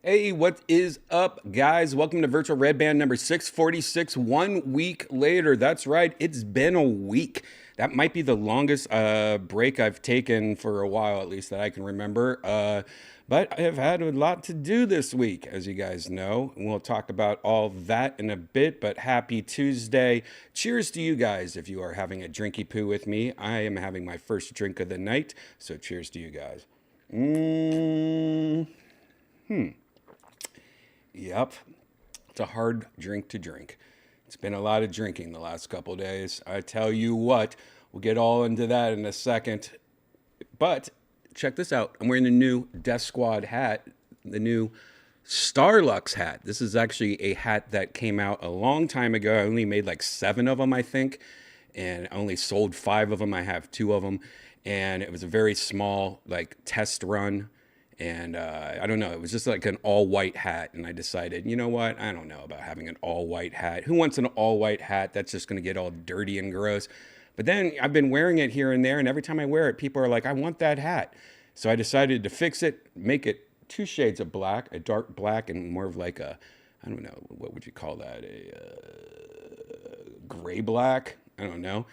Hey, what is up, guys? Welcome to Virtual Redban number 646. 1 week later. That's right. It's been a week. That might be the longest break I've taken for a while, at least that I can remember. But I have had a lot to do this week, as you guys know. And we'll talk about all that in a bit. But happy Tuesday. Cheers to you guys if you are having a drinky poo with me. I am having my first drink of the night. So cheers to you guys. Yep. It's a hard drink to drink. It's been a lot of drinking the last couple of days. I tell you what, we'll get all into that in a second. But check this out. I'm wearing the new Death Squad hat, the new Starlux hat. This is actually a hat that came out a long time ago. I only made like 7 of them, I think, and I only sold 5 of them. I have 2 of them, and it was a very small like test run. And I don't know, it was just like an all-white hat. And I decided, you know what? I don't know about having an all-white hat. Who wants an all-white hat? That's just going to get all dirty and gross. But then I've been wearing it here and there. And every time I wear it, people are like, I want that hat. So I decided to fix it, make it 2 shades of black, a dark black and more of like a, I don't know, what would you call that? A gray black? I don't know.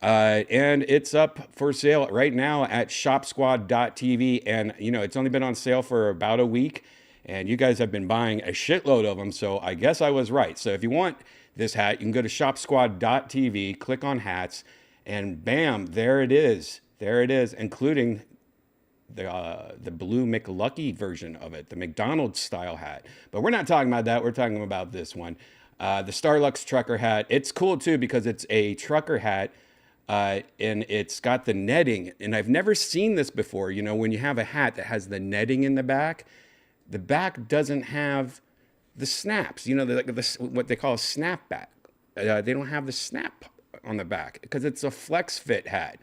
And it's up for sale right now at shopsquad.tv. And, you know, it's only been on sale for about a week. And you guys have been buying a shitload of them. So I guess I was right. So if you want this hat, you can go to shopsquad.tv, click on hats, And bam, there it is. There it is, including the blue McLucky version of it, the McDonald's style hat. But we're not talking about that. We're talking about this one, the Starlux trucker hat. It's cool too because it's a trucker hat, and it's got the netting. And I've never seen this before. You know, when you have a hat that has the netting in the back doesn't have the snaps. You know, what they call a snapback. They don't have the snap on the back because it's a flex fit hat.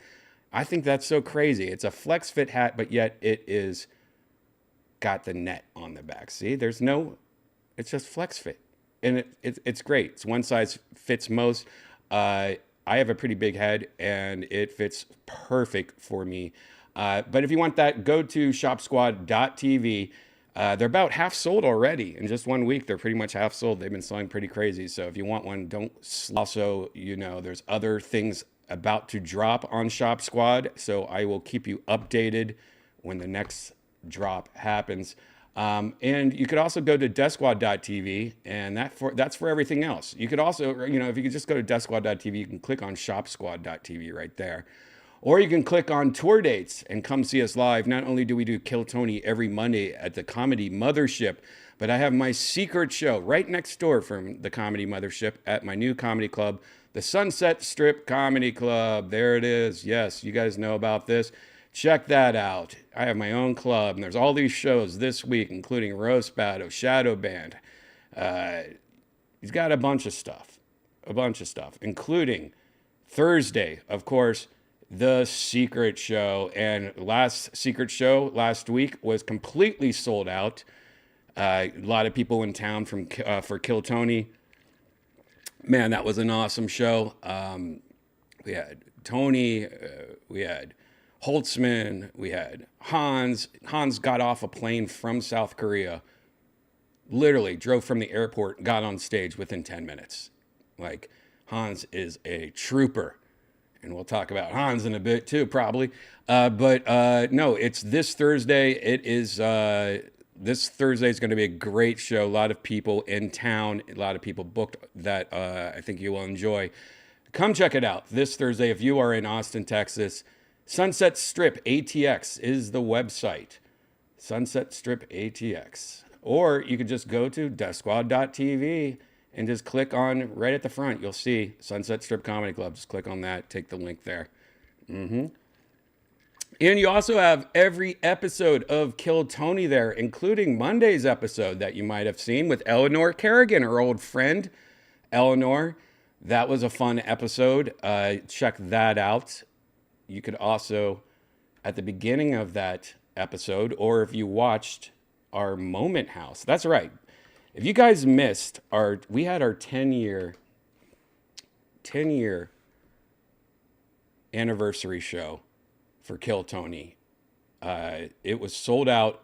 I think that's so crazy. It's a flex fit hat, but yet it is got the net on the back. See, it's just flex fit. And it's great. It's one size fits most. I have a pretty big head and it fits perfect for me. But if you want that, go to shopsquad.tv. They're about half sold already. In just 1 week, they're pretty much half sold. They've been selling pretty crazy. So if you want one, don't. Also, you know, there's other things about to drop on Shop Squad, so I will keep you updated when the next drop happens. And you could also go to deathsquad.tv, and that's for everything else. You could also, you know, if you could just go to deathsquad.tv, you can click on shopsquad.tv right there. Or you can click on tour dates and come see us live. Not only do we do Kill Tony every Monday at the Comedy Mothership, but I have my secret show right next door from the Comedy Mothership at my new comedy club, the Sunset Strip Comedy Club. There it is. Yes, you guys know about this. Check that out. I have my own club, and there's all these shows this week, including Roast Battle, Shadow Band. He's got a bunch of stuff, including Thursday, of course, the Secret Show. And last Secret Show last week was completely sold out. A lot of people in town for Kill Tony. Man, that was an awesome show. We had Tony, we had Holtzman, we had Hans. Hans got off a plane from South Korea, literally drove from the airport, got on stage within 10 minutes. Like, Hans is a trooper. And we'll talk about Hans in a bit too, probably. But no, it's this Thursday. It is... This Thursday is going to be a great show. A lot of people in town, a lot of people booked that I think you will enjoy. Come check it out this Thursday if you are in Austin, Texas. Sunset Strip ATX is the website. Sunset Strip ATX. Or you could just go to deathsquad.tv and just click on right at the front. You'll see Sunset Strip Comedy Club. Just click on that. Take the link there. And you also have every episode of Kill Tony there, including Monday's episode that you might have seen with Eleanor Kerrigan, our old friend, Eleanor. That was a fun episode. Check that out. You could also, at the beginning of that episode, or if you watched our Moment House, that's right. If you guys missed we had our 10-year anniversary show for Kill Tony. It was sold out.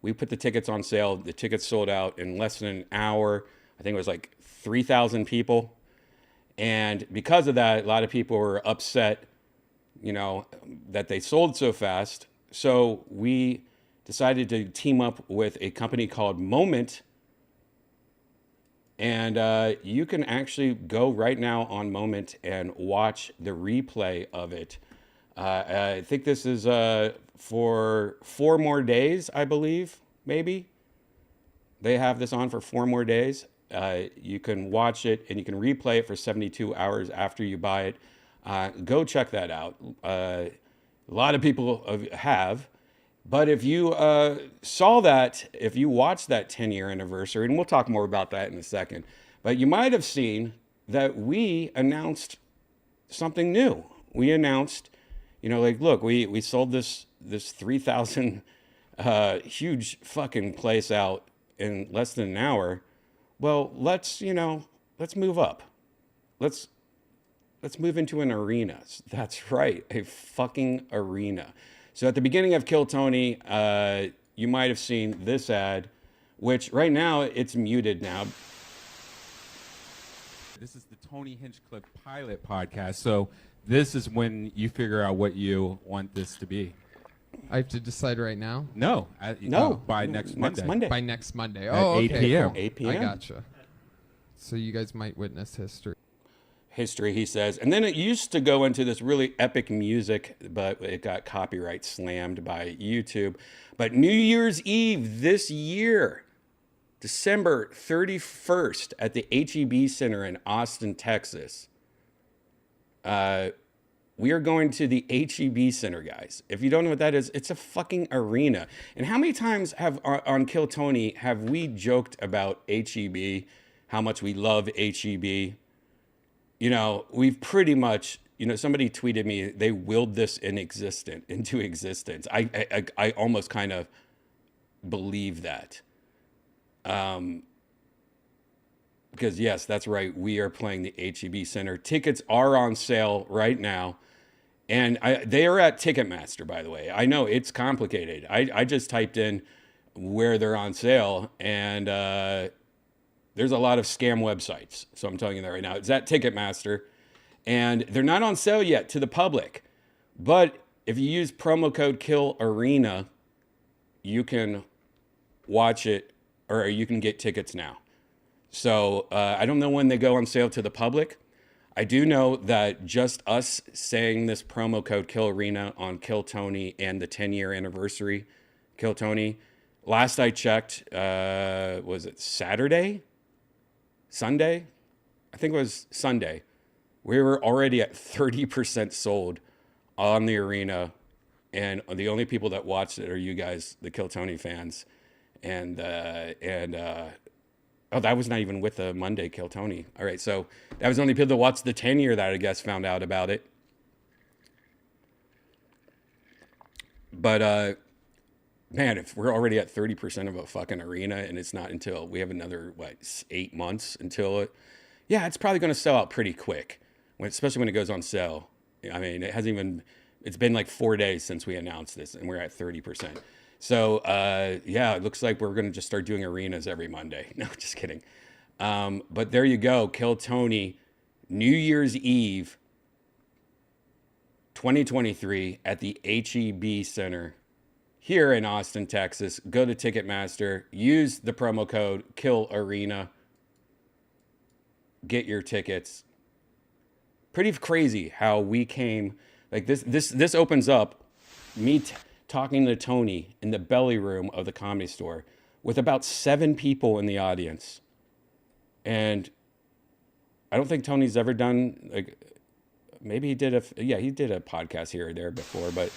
We put the tickets on sale. The tickets sold out in less than an hour. I think it was like 3,000 people. And because of that, a lot of people were upset, you know, that they sold so fast. So we decided to team up with a company called Moment. And you can actually go right now on Moment and watch the replay of it. I think this is for 4 more days, I believe, maybe. They have this on for 4 more days. You can watch it and you can replay it for 72 hours after you buy it. Go check that out. A lot of people have. But if you saw that, if you watched that 10-year anniversary, and we'll talk more about that in a second, but you might have seen that we announced something new. We announced, you know, like, look, we sold this 3,000 huge fucking place out in less than an hour. Well, let's move up. Let's move into an arena. That's right, a fucking arena. So at the beginning of Kill Tony, you might have seen this ad, which right now it's muted now. This is the Tony Hinchcliffe pilot podcast. So this is when you figure out what you want this to be. I have to decide right now? No. By next Monday. By next Monday. At 8 p.m. Cool. 8 p.m. I gotcha. So you guys might witness history. history, he says. And then it used to go into this really epic music, but it got copyright slammed by YouTube. But New Year's Eve this year, December 31st at the HEB Center in Austin, Texas. We are going to the HEB Center, guys. If you don't know what that is, it's a fucking arena. And how many times have on Kill Tony have we joked about HEB, how much we love HEB? You know, we've pretty much, you know, somebody tweeted me, they willed this into existence. I almost kind of believe that. Because yes, that's right. We are playing the HEB Center. Tickets are on sale right now. And they are at Ticketmaster, by the way. I know it's complicated. I just typed in where they're on sale, and there's a lot of scam websites. So I'm telling you that right now. It's at Ticketmaster, and they're not on sale yet to the public. But if you use promo code KILLARENA, you can watch it, or you can get tickets now. So I don't know when they go on sale to the public. I do know that just us saying this promo code KILLARENA on Kill Tony and the 10-year anniversary Kill Tony, last I checked, was it Saturday? Sunday? I think it was Sunday. We were already at 30% sold on the arena, and the only people that watched it are you guys, the Kill Tony fans. Oh, that was not even with the Monday Kill Tony. All right, so that was only people that watched the 10-year that I guess found out about it. But, man, if we're already at 30% of a fucking arena and it's not until we have another, 8 months until it, yeah, it's probably going to sell out pretty quick, especially when it goes on sale. I mean, it's been like 4 days since we announced this and we're at 30%. So, yeah, it looks like we're going to just start doing arenas every Monday. No, just kidding. But there you go. Kill Tony, New Year's Eve, 2023 at the HEB Center here in Austin, Texas. Go to Ticketmaster. Use the promo code KILLARENA. Get your tickets. Pretty crazy how we came. Like this opens up me talking to Tony in the belly room of the Comedy Store with about 7 people in the audience. And I don't think Tony's ever done, like, maybe he did he did a podcast here or there before, but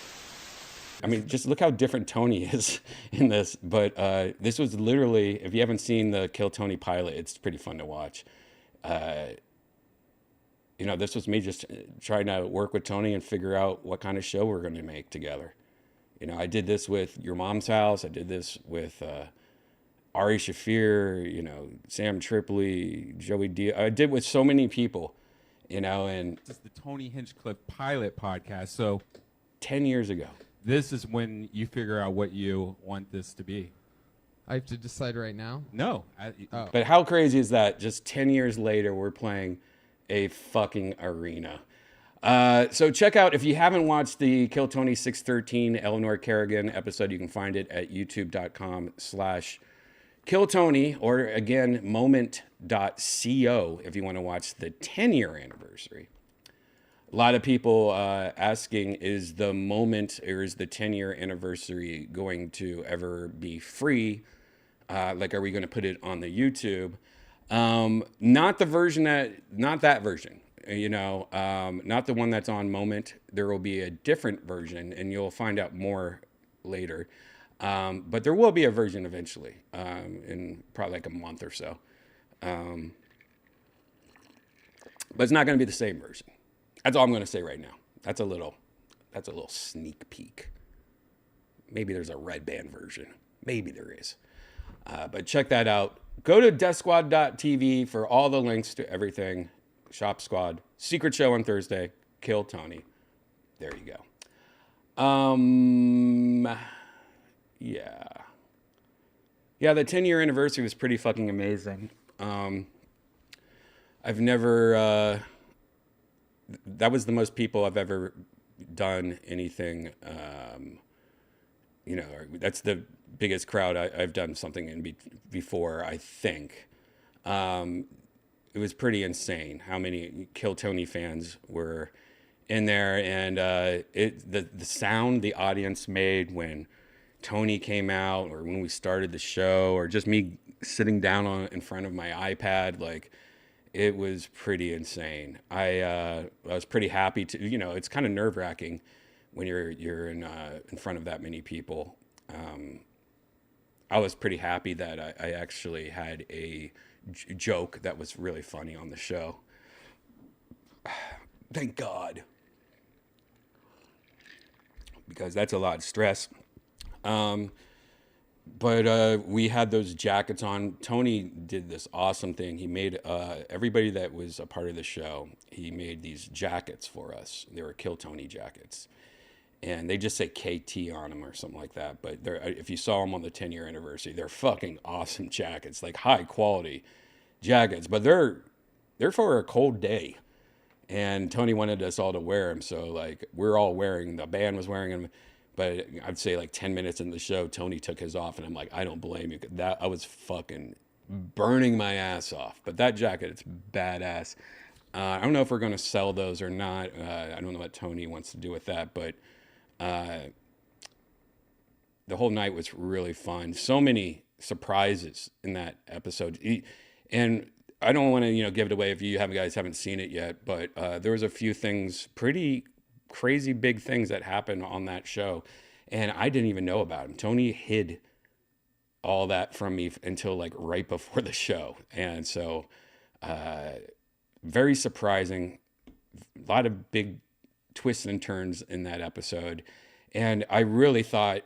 I mean, just look how different Tony is in this. But this was literally, if you haven't seen the Kill Tony pilot, it's pretty fun to watch. You know, this was me just trying to work with Tony and figure out what kind of show we're going to make together. You know, I did this with Your Mom's House. I did this with Ari Shaffir, you know, Sam Tripoli, Joey D. I did with so many people, you know, and This is the Tony Hinchcliffe pilot podcast. So 10 years ago. this is when you figure out what you want this to be. I have to decide right now. No. Oh. But how crazy is that? Just 10 years later, we're playing a fucking arena. So check out, if you haven't watched the Kill Tony 613 Eleanor Kerrigan episode, you can find it at youtube.com/KillTony, or again, moment.co if you want to watch the 10-year anniversary. A lot of people asking, is the moment or is the 10-year anniversary going to ever be free? Like, are we going to put it on the YouTube? Not that version. You know, not the one that's on Moment. There will be a different version, and you'll find out more later. But there will be a version eventually, in probably like a month or so. But it's not going to be the same version. That's all I'm going to say right now. That's a little sneak peek. Maybe there's a Redban version. Maybe there is. But check that out. Go to deathsquad.tv for all the links to everything. Shop Squad, Secret Show on Thursday, Kill Tony. There you go. Yeah. Yeah, the 10-year anniversary was pretty fucking amazing. I've never, that was the most people I've ever done anything, you know, that's the biggest crowd I've done something in before, I think. it was pretty insane how many Kill Tony fans were in there, and the sound the audience made when Tony came out, or when we started the show, or just me sitting down in front of my iPad, like it was pretty insane. I was pretty happy to, it's kind of nerve wracking when you're in front of that many people. I was pretty happy that I actually had a joke that was really funny on the show. Thank God. Because that's a lot of stress. But we had those jackets on. Tony did this awesome thing. He made everybody that was a part of the show, he made these jackets for us. They were Kill Tony jackets. And they just say KT on them or something like that. But if you saw them on the 10-year anniversary, they're fucking awesome jackets, like high quality jackets. But they're for a cold day. And Tony wanted us all to wear them. So like we're all wearing, the band was wearing them. But I'd say like 10 minutes in the show, Tony took his off. And I'm like, I don't blame you. I was fucking burning my ass off. But that jacket, it's badass. I don't know if we're going to sell those or not. I don't know what Tony wants to do with that. But the whole night was really fun. So many surprises in that episode. And I don't want to, give it away if you guys haven't seen it yet, but there was a few things, pretty crazy big things that happened on that show, and I didn't even know about them. Tony hid all that from me until like right before the show, and so very surprising. A lot of big twists and turns in that episode, and I really thought,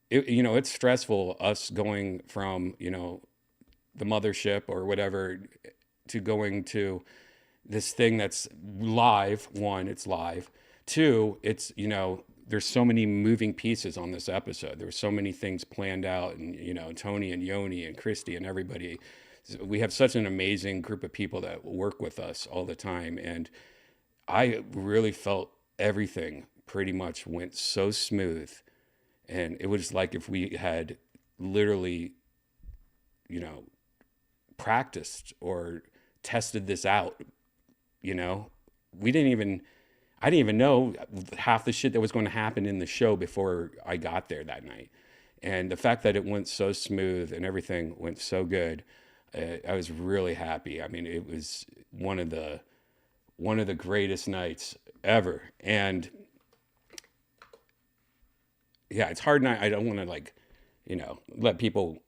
it's stressful us going from the mothership or whatever to going to this thing that's live. One, it's live. Two, it's, there's so many moving pieces on this episode. There were so many things planned out, and, Tony and Yoni and Christy and everybody, we have such an amazing group of people that work with us all the time. And I really felt everything pretty much went so smooth. And it was like if we had literally, practiced or tested this out. I didn't even know half the shit that was going to happen in the show before I got there that night. And the fact that it went so smooth and everything went so good, I was really happy. I mean, it was one of the greatest nights ever. And yeah, it's hard. I don't want to let people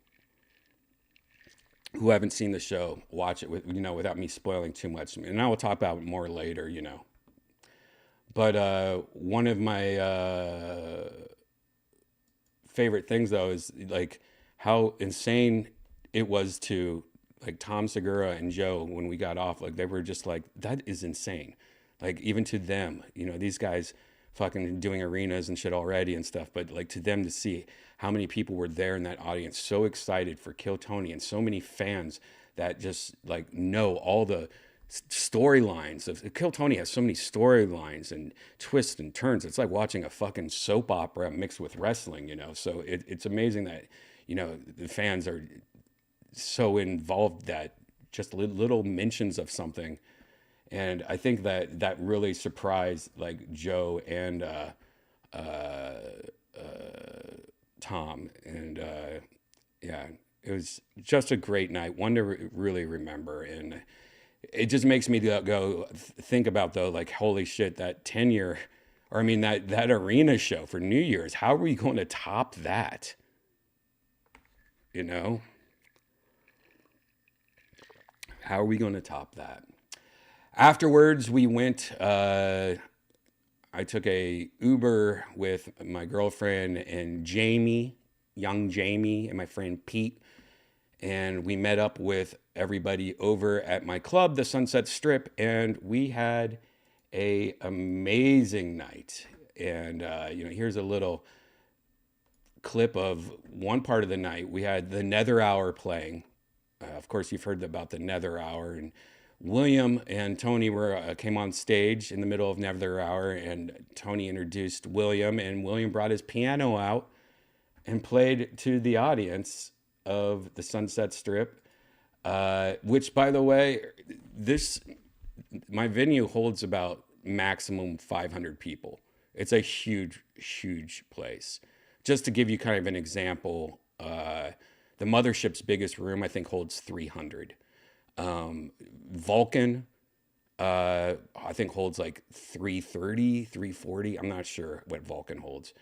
who haven't seen the show watch it without me spoiling too much. And I will talk about it more later, But one of my favorite things though is like how insane it was to like Tom Segura and Joe when we got off. Like they were just like, that is insane. Like even to them, these guys fucking doing arenas and shit already and stuff, but like to them to see how many people were there in that audience, so excited for Kill Tony, and so many fans that just like know all the storylines of Kill Tony. Has so many storylines and twists and turns. It's like watching a fucking soap opera mixed with wrestling, So it's amazing that, the fans are so involved that just little mentions of something. And I think that really surprised like Joe and Tom. And yeah, it was just a great night, one to really remember. And it just makes me go think about though, like, holy shit, that 10-year, or I mean that arena show for New Year's, how are we going to top that? How are we going to top that? Afterwards, we went, I took a Uber with my girlfriend and Jamie, young Jamie, and my friend Pete. And we met up with everybody over at my club, the Sunset Strip, and we had a amazing night. And, here's a little clip of one part of the night. We had the Nether Hour playing. Of course, you've heard about the Nether Hour, and William and Tony came on stage in the middle of Nether Hour, and Tony introduced William, and William brought his piano out and played to the audience of the Sunset Strip which, by the way, this my venue holds about maximum 500 people. It's a huge, huge place. Just to give you kind of an example, the mothership's biggest room, I think, holds 300. Vulcan, I think, holds like 330, 340. I'm not sure what Vulcan holds.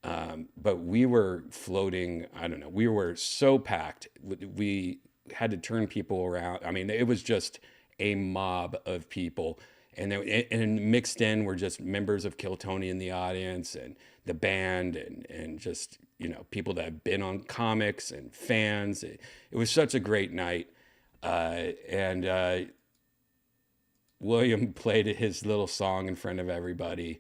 But we were floating, I don't know, we were so packed. We had to turn people around. I mean, it was just a mob of people. And mixed in were just members of Kill Tony in the audience and the band and just, people that have been on comics and fans. It was such a great night. And William played his little song in front of everybody.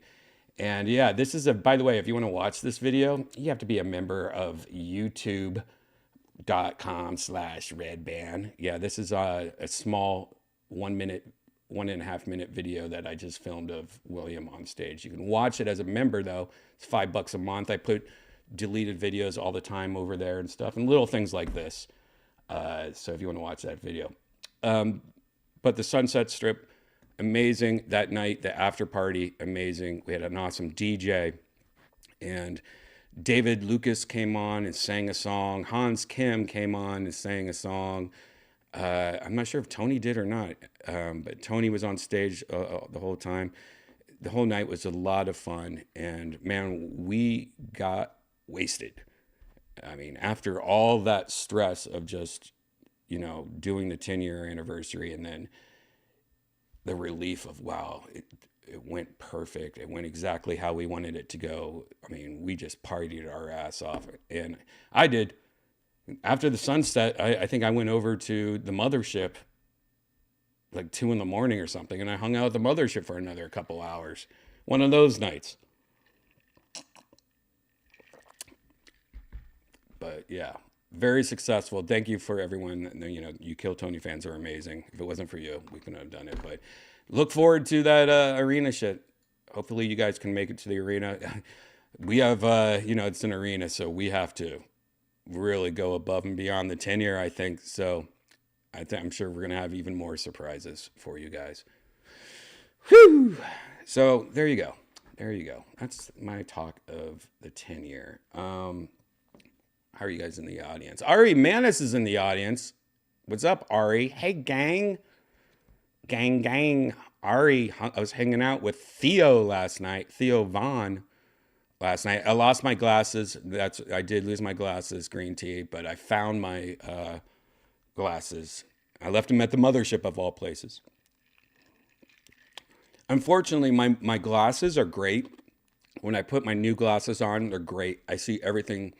And yeah, this is by the way, if you want to watch this video, you have to be a member of youtube.com/Redban. Yeah, this is a small 1.5 minute video that I just filmed of William on stage. You can watch it as a member though. It's $5 a month. I put deleted videos all the time over there and stuff and little things like this. So if you want to watch that video. But the Sunset Strip, amazing that night. The after party, amazing. We had an awesome DJ, and David Lucas came on and sang a song. Hans Kim came on and sang a song. I'm not sure if Tony did or not, but Tony was on stage the whole time. The whole night was a lot of fun, and man, we got wasted. I mean, after all that stress of just, doing the 10-year anniversary, and then the relief of, wow, it went perfect. It went exactly how we wanted it to go. I mean, we just partied our ass off. And I did. After the sunset, I think I went over to the mothership like 2 a.m. or something, and I hung out at the mothership for another couple hours. One of those nights. But yeah, very successful. Thank you for everyone. You Kill Tony fans are amazing. If it wasn't for you, we couldn't have done it. But look forward to that arena shit. Hopefully you guys can make it to the arena. We have, it's an arena, so we have to really go above and beyond the 10-year, I think. So I'm sure we're going to have even more surprises for you guys. Whew. So there you go. There you go. That's my talk of the 10-year. How are you guys in the audience? Ari Manis is in the audience. What's up, Ari? Hey, gang. Gang. Ari, I was hanging out with Theo last night. Theo Vaughn last night. I lost my glasses. I did lose my glasses, green tea, but I found my glasses. I left them at the mothership of all places. Unfortunately, my glasses are great. When I put my new glasses on, they're great. I see everything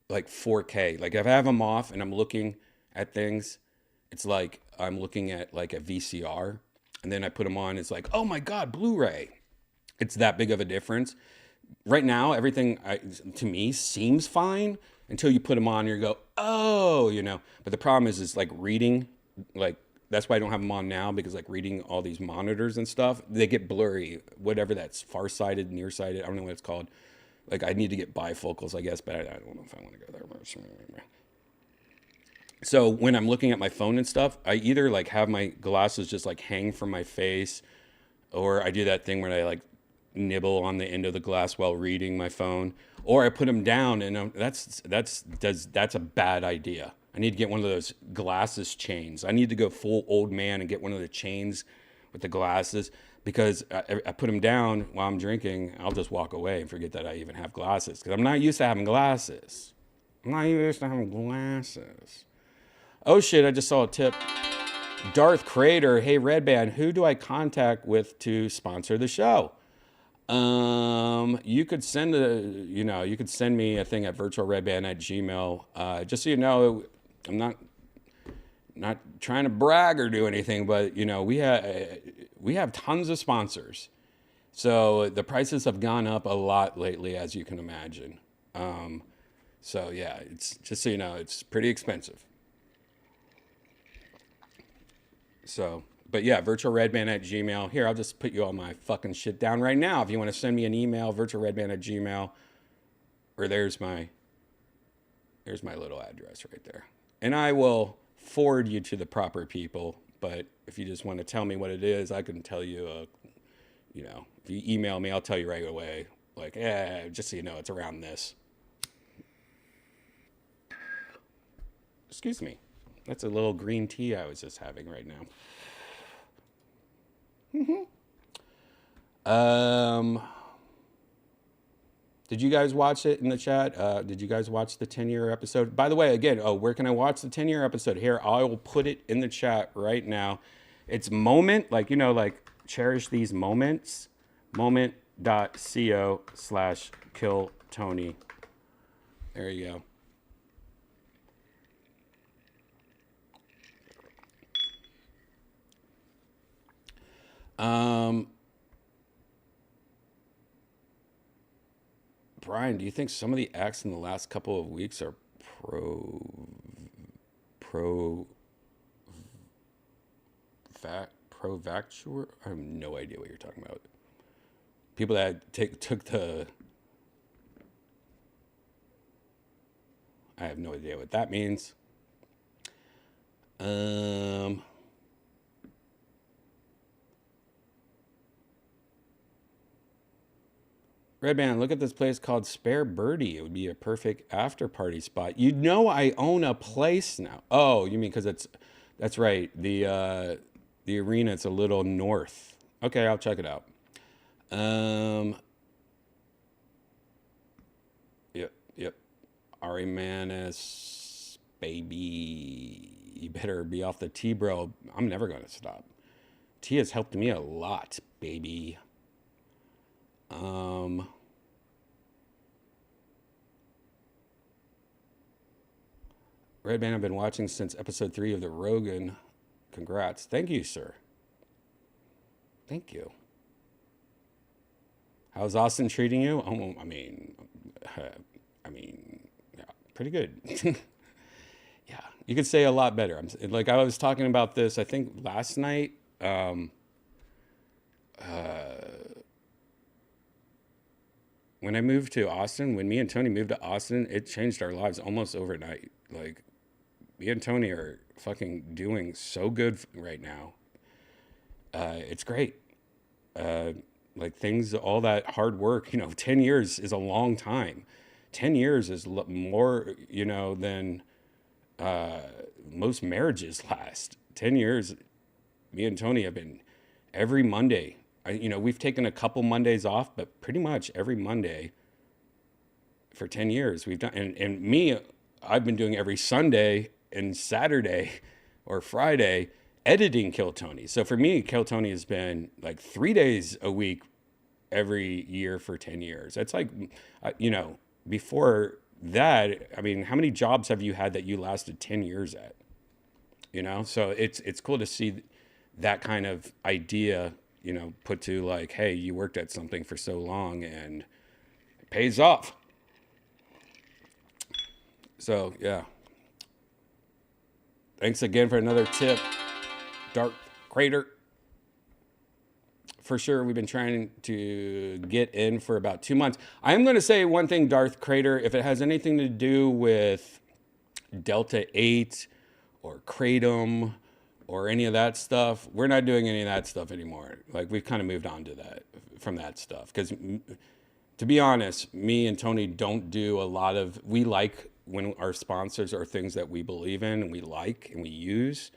like 4K. Like if I have them off and I'm looking at things, it's like I'm looking at like a VCR. And then I put them on, it's like, oh my God, Blu-ray. It's that big of a difference. Right now, everything to me seems fine until you put them on and you go, oh, But the problem is like reading, like that's why I don't have them on now, because like reading all these monitors and stuff, they get blurry, whatever that's farsighted, nearsighted, I don't know what it's called. Like I need to get bifocals, I guess, but I don't know if I want to go there. So when I'm looking at my phone and stuff, I either like have my glasses just like hang from my face, or I do that thing where I like nibble on the end of the glass while reading my phone, or I put them down, and that's a bad idea. I need to get one of those glasses chains. I need to go full old man and get one of the chains with the glasses, because I put them down while I'm drinking. I'll just walk away and forget that I even have glasses, because I'm not used to having glasses. Oh shit, I just saw a tip. Darth Crater, hey Redban, who do I contact with to sponsor the show? You could send me a thing at virtualredban@gmail. Just so you know, I'm not trying to brag or do anything, but we have tons of sponsors. So the prices have gone up a lot lately, as you can imagine. So yeah, it's just so you know, it's pretty expensive. So, but yeah, virtualredban@gmail. Here, I'll just put you all my fucking shit down right now. If you want to send me an email, virtualredban@gmail, or there's my little address right there. And I will forward you to the proper people. But if you just want to tell me what it is, I can tell you, if you email me, I'll tell you right away. Like, just so you know, it's around this. Excuse me. That's a little green tea I was just having right now. Did you guys watch it in the chat? Did you guys watch the 10-year episode? By the way, again, where can I watch the 10-year episode? Here, I will put it in the chat right now. It's moment, cherish these moments, moment.co/kill Tony. There you go. Brian, do you think some of the acts in the last couple of weeks are pro-vaxxer? I have no idea what you're talking about. People that took the... I have no idea what that means. Redban, look at this place called Spare Birdie. It would be a perfect after party spot. You know I own a place now. Oh, you mean because that's right. The arena, it's a little north. Okay, I'll check it out. Yep. Ari Manis, baby. You better be off the tea, bro. I'm never going to stop. Tea has helped me a lot, baby. Redban, I've been watching since episode 3 of the Rogan. Congrats. Thank you, sir. Thank you. How's Austin treating you? Oh, I mean, yeah, pretty good. Yeah, you could say a lot better. I was talking about this, I think last night. When I moved to Austin, when me and Tony moved to Austin, it changed our lives almost overnight. Like, me and Tony are fucking doing so good right now. It's great. Things, all that hard work, 10 years is a long time. 10 years is more, than most marriages last. 10 years, me and Tony have been every Monday. We've taken a couple Mondays off, but pretty much every Monday for 10 years we've done. And me, I've been doing every Sunday and Saturday or Friday editing Kill Tony. So for me, Kill Tony has been like 3 days a week every year for 10 years. It's like, before that, I mean, how many jobs have you had that you lasted 10 years at? So it's cool to see that kind of idea, put to like, hey, you worked at something for so long and it pays off. So, yeah. Thanks again for another tip, Dark Crater. For sure, we've been trying to get in for about 2 months. I am going to say one thing, Darth Crater, if it has anything to do with Delta 8 or Kratom or any of that stuff, we're not doing any of that stuff anymore. Like, we've kind of moved on to that, from that stuff. Because, to be honest, me and Tony don't do a lot of, we like when our sponsors are things that we believe in and we like and we use.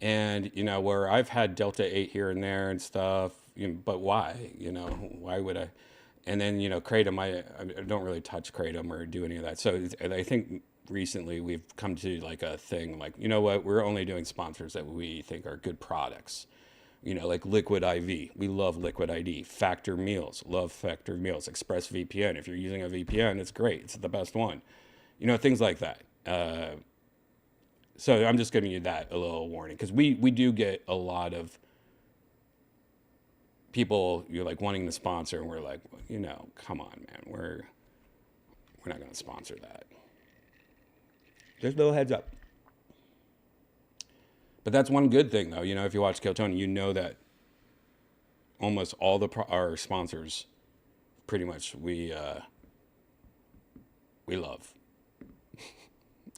And, where I've had Delta 8 here and there and stuff, but why? Why would I? And then, Kratom, I don't really touch Kratom or do any of that. So I think recently we've come to like a thing like, you know what, we're only doing sponsors that we think are good products. Like Liquid IV. We love Liquid ID. Factor Meals. Love Factor Meals. ExpressVPN. If you're using a VPN, it's great. It's the best one. Things like that. So I'm just giving you that a little warning because we do get a lot of people like wanting to sponsor, and we're like, come on, man, we're not going to sponsor that. Just a little heads up. But that's one good thing, though. If you watch Kill Tony, you know that almost all our sponsors, pretty much, we love,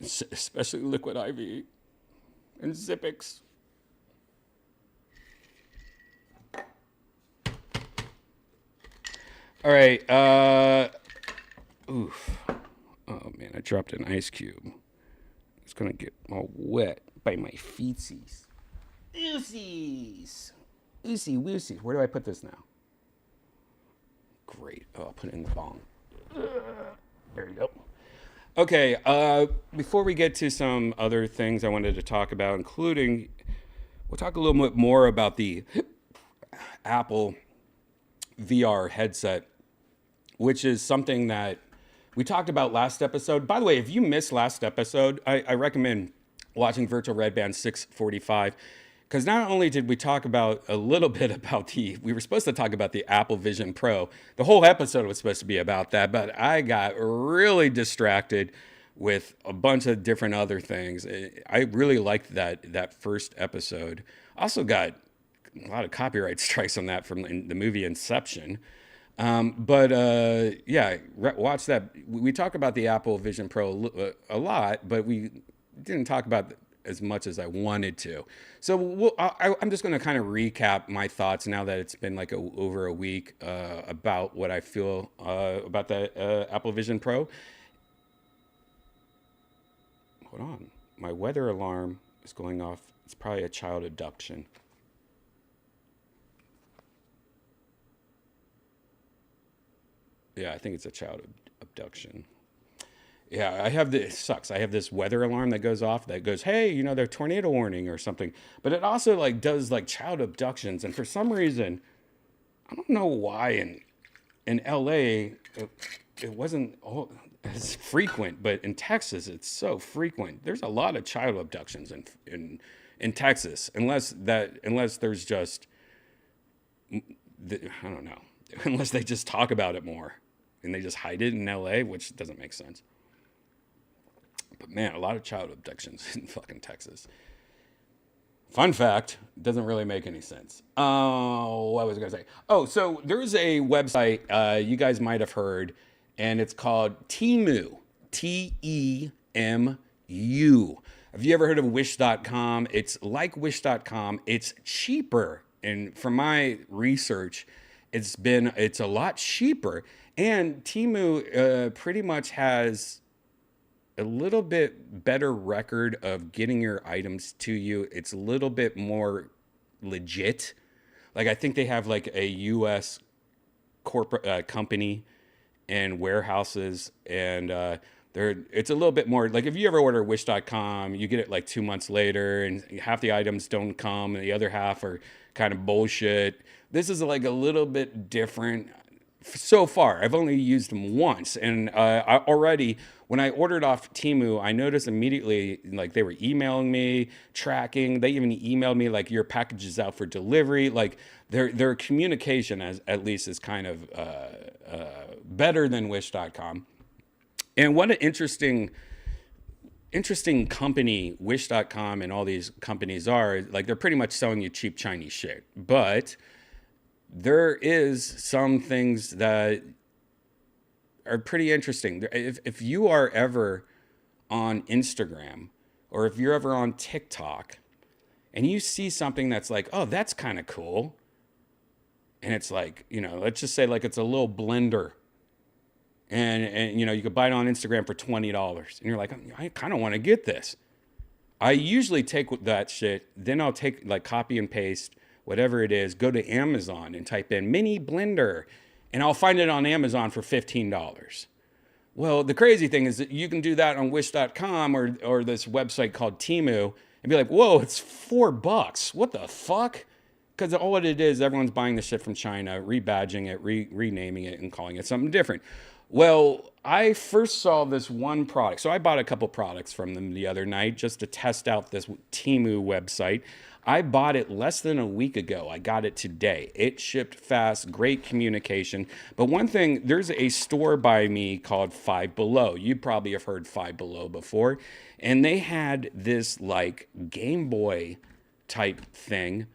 especially Liquid IV. and Zippix. All right. Oof. Oh man, I dropped an ice cube. It's gonna get all wet by my feetsies. Oosies. Oosy woosy. Where do I put this now? Great. Oh, I'll put it in the bong. There you go. Okay, before we get to some other things I wanted to talk about, including, we'll talk a little bit more about the Apple VR headset, which is something that we talked about last episode. By the way, if you missed last episode, I recommend watching Virtual Redban 645, because not only did we talk about a little bit about we were supposed to talk about the Apple Vision Pro. The whole episode was supposed to be about that, but I got really distracted with a bunch of different other things. I really liked that first episode. Also got a lot of copyright strikes on that from the movie Inception. Yeah, watch that. We talk about the Apple Vision Pro a lot, but we didn't talk about as much as I wanted to. So I'm just going to kind of recap my thoughts now that it's been like over a week about what I feel about the Apple Vision Pro. Hold on. My weather alarm is going off. It's probably a child abduction. Yeah, I think it's a child abduction. Yeah, it sucks. I have this weather alarm that goes off that goes, hey, there's tornado warning or something. But it also like does like child abductions. And for some reason, I don't know why in LA, it wasn't as frequent, but in Texas, it's so frequent. There's a lot of child abductions in Texas, unless there's just, I don't know, unless they just talk about it more and they just hide it in LA, which doesn't make sense. But man, a lot of child abductions in fucking Texas. Fun fact, doesn't really make any sense. Oh, what was I going to say? Oh, so there's a website you guys might have heard, and it's called Temu. Temu. Have you ever heard of Wish.com? It's like Wish.com. It's cheaper. And from my research, it's a lot cheaper. And Temu pretty much has a little bit better record of getting your items to you. It's a little bit more legit. Like I think they have like a U.S. corporate company and warehouses, and it's a little bit more like if you ever order Wish.com, you get it like 2 months later, and half the items don't come, and the other half are kind of bullshit. This is like a little bit different. So far, I've only used them once, and already when I ordered off Temu, I noticed immediately like they were emailing me, tracking. They even emailed me like your package is out for delivery. Like their communication at least is kind of better than Wish.com. And what an interesting company Wish.com and all these companies are. Like they're pretty much selling you cheap Chinese shit, but there is some things that are pretty interesting. If you are ever on Instagram or if you're ever on TikTok and you see something that's like, oh, that's kind of cool. And it's like, let's just say like it's a little blender. And you could buy it on Instagram for $20. And you're like, I kind of want to get this. I usually take that shit. Then I'll take like copy and paste whatever it is, go to Amazon and type in mini blender, and I'll find it on Amazon for $15. Well, the crazy thing is that you can do that on Wish.com or this website called Temu and be like, whoa, it's $4. What the fuck? Because all it is, everyone's buying the shit from China, rebadging it, renaming it, and calling it something different. Well, I first saw this one product. So I bought a couple products from them the other night just to test out this Temu website. I bought it less than a week ago. I got it today. It shipped fast, great communication. But one thing, there's a store by me called Five Below. You probably have heard Five Below before. And they had this like Game Boy type thing.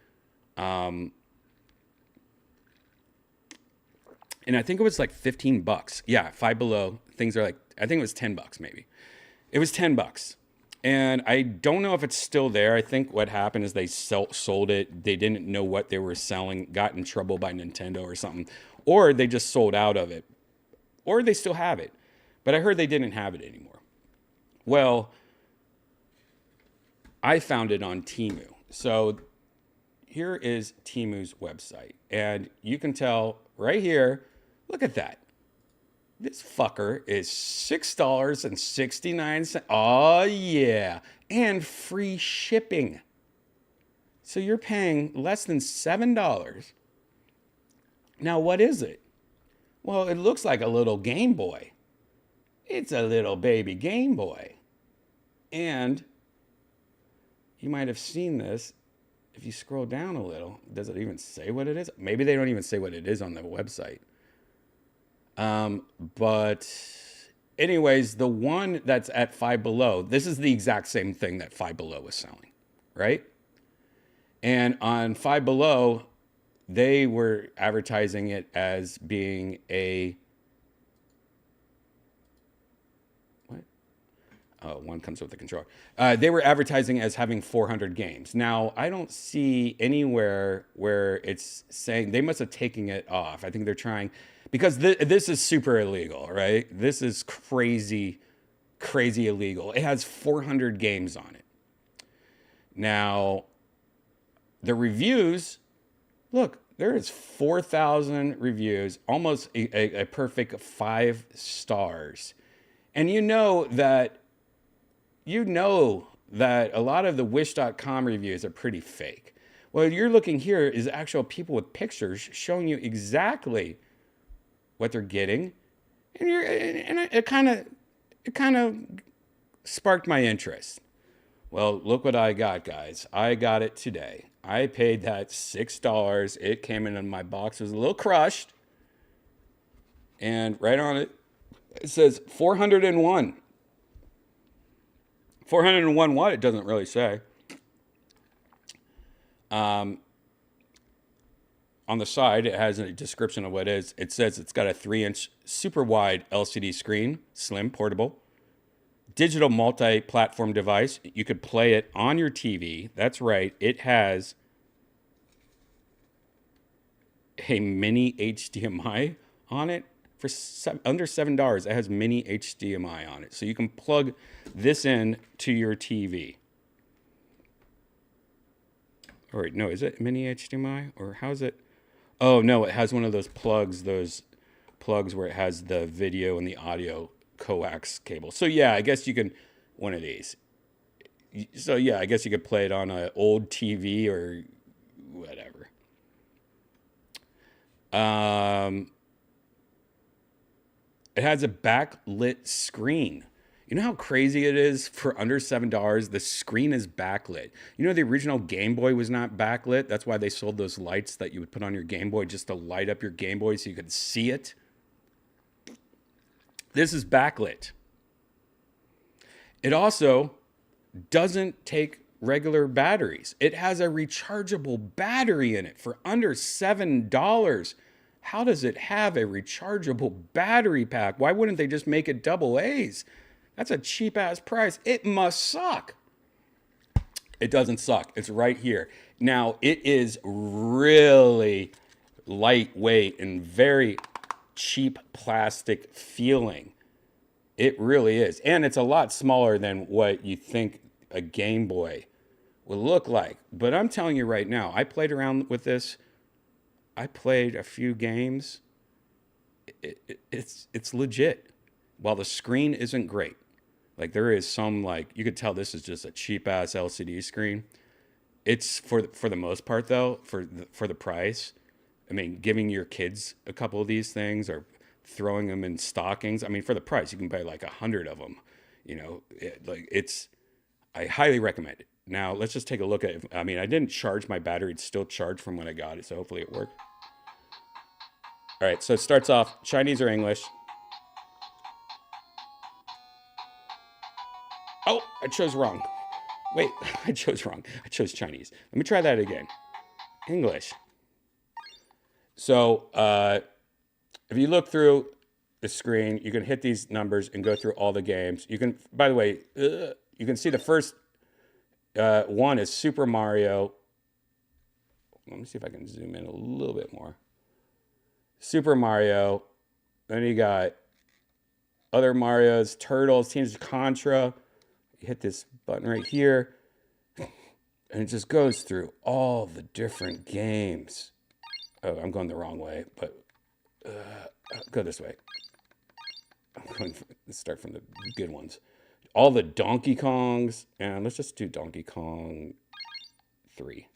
And I think it was like $15. Yeah, Five Below. Things are like, I think it was $10 maybe. It was $10. And I don't know if it's still there. I think what happened is they sold it. They didn't know what they were selling, got in trouble by Nintendo or something, or they just sold out of it, or they still have it. But I heard they didn't have it anymore. Well, I found it on Temu. So here is Temu's website. And you can tell right here, look at that. This fucker is $6.69. Oh, yeah. And free shipping. So you're paying less than $7. Now, what is it? Well, it looks like a little Game Boy. It's a little baby Game Boy. And you might have seen this. If you scroll down a little, does it even say what it is? Maybe they don't even say what it is on the website. But anyways, the one that's at Five Below, this is the exact same thing that Five Below was selling, right? And on Five Below, they were advertising it as being a, what? Oh, one comes with the controller. They were advertising as having 400 games. Now, I don't see anywhere where it's saying, they must have taken it off. I think they're trying, because this is super illegal, right? This is crazy, crazy illegal. It has 400 games on it. Now, the reviews, look, there is 4,000 reviews, almost a perfect 5 stars. And you know that a lot of the Wish.com reviews are pretty fake. What you're looking here is actual people with pictures showing you exactly what they're getting, and it kind of sparked my interest. Well, look what I got, guys. I got it today. I paid that $6. It came in my box. It was a little crushed, and right on it, it says 401. 401 what? It doesn't really say. On the side, it has a description of what it is. It says it's got a 3-inch super wide LCD screen, slim, portable, digital multi-platform device. You could play it on your TV. That's right. It has a mini HDMI on it for under $7. It has mini HDMI on it. So you can plug this in to your TV. All right, no, is it mini HDMI or how's it? Oh, no, it has one of those plugs where it has the video and the audio coax cable. So, yeah, I guess you can, one of these. So, yeah, I guess you could play it on an old TV or whatever. It has a backlit screen. You know how crazy it is for under $7? The screen is backlit. You know, the original Game Boy was not backlit. That's why they sold those lights that you would put on your Game Boy just to light up your Game Boy so you could see it. This is backlit. It also doesn't take regular batteries. It has a rechargeable battery in it for under $7. How does it have a rechargeable battery pack? Why wouldn't they just make it double A's? That's a cheap ass price. It must suck. It doesn't suck. It's right here. Now, it is really lightweight and very cheap plastic feeling. It really is. And it's a lot smaller than what you think a Game Boy will look like. But I'm telling you right now, I played around with this. I played a few games. It's legit. While the screen isn't great. Like there is some you could tell this is just a cheap ass LCD screen. It's for the most part though, for the price. I mean, giving your kids a couple of these things or throwing them in stockings. I mean, for the price, you can buy like 100 of them. You know, I highly recommend it. Now let's just take a look at it. I mean, I didn't charge my battery. It's still charged from when I got it. So hopefully it worked. All right. So it starts off Chinese or English. Oh, I chose wrong. Wait, I chose wrong. I chose Chinese. Let me try that again. English. So if you look through the screen, you can hit these numbers and go through all the games. You can, by the way, you can see the first one is Super Mario. Let me see if I can zoom in a little bit more. Super Mario. Then you got other Marios, Turtles, Teams Contra. You hit this button right here, and it just goes through all the different games. Oh, I'm going the wrong way, but go this way. Let's start from the good ones. All the Donkey Kongs, and let's just do Donkey Kong 3.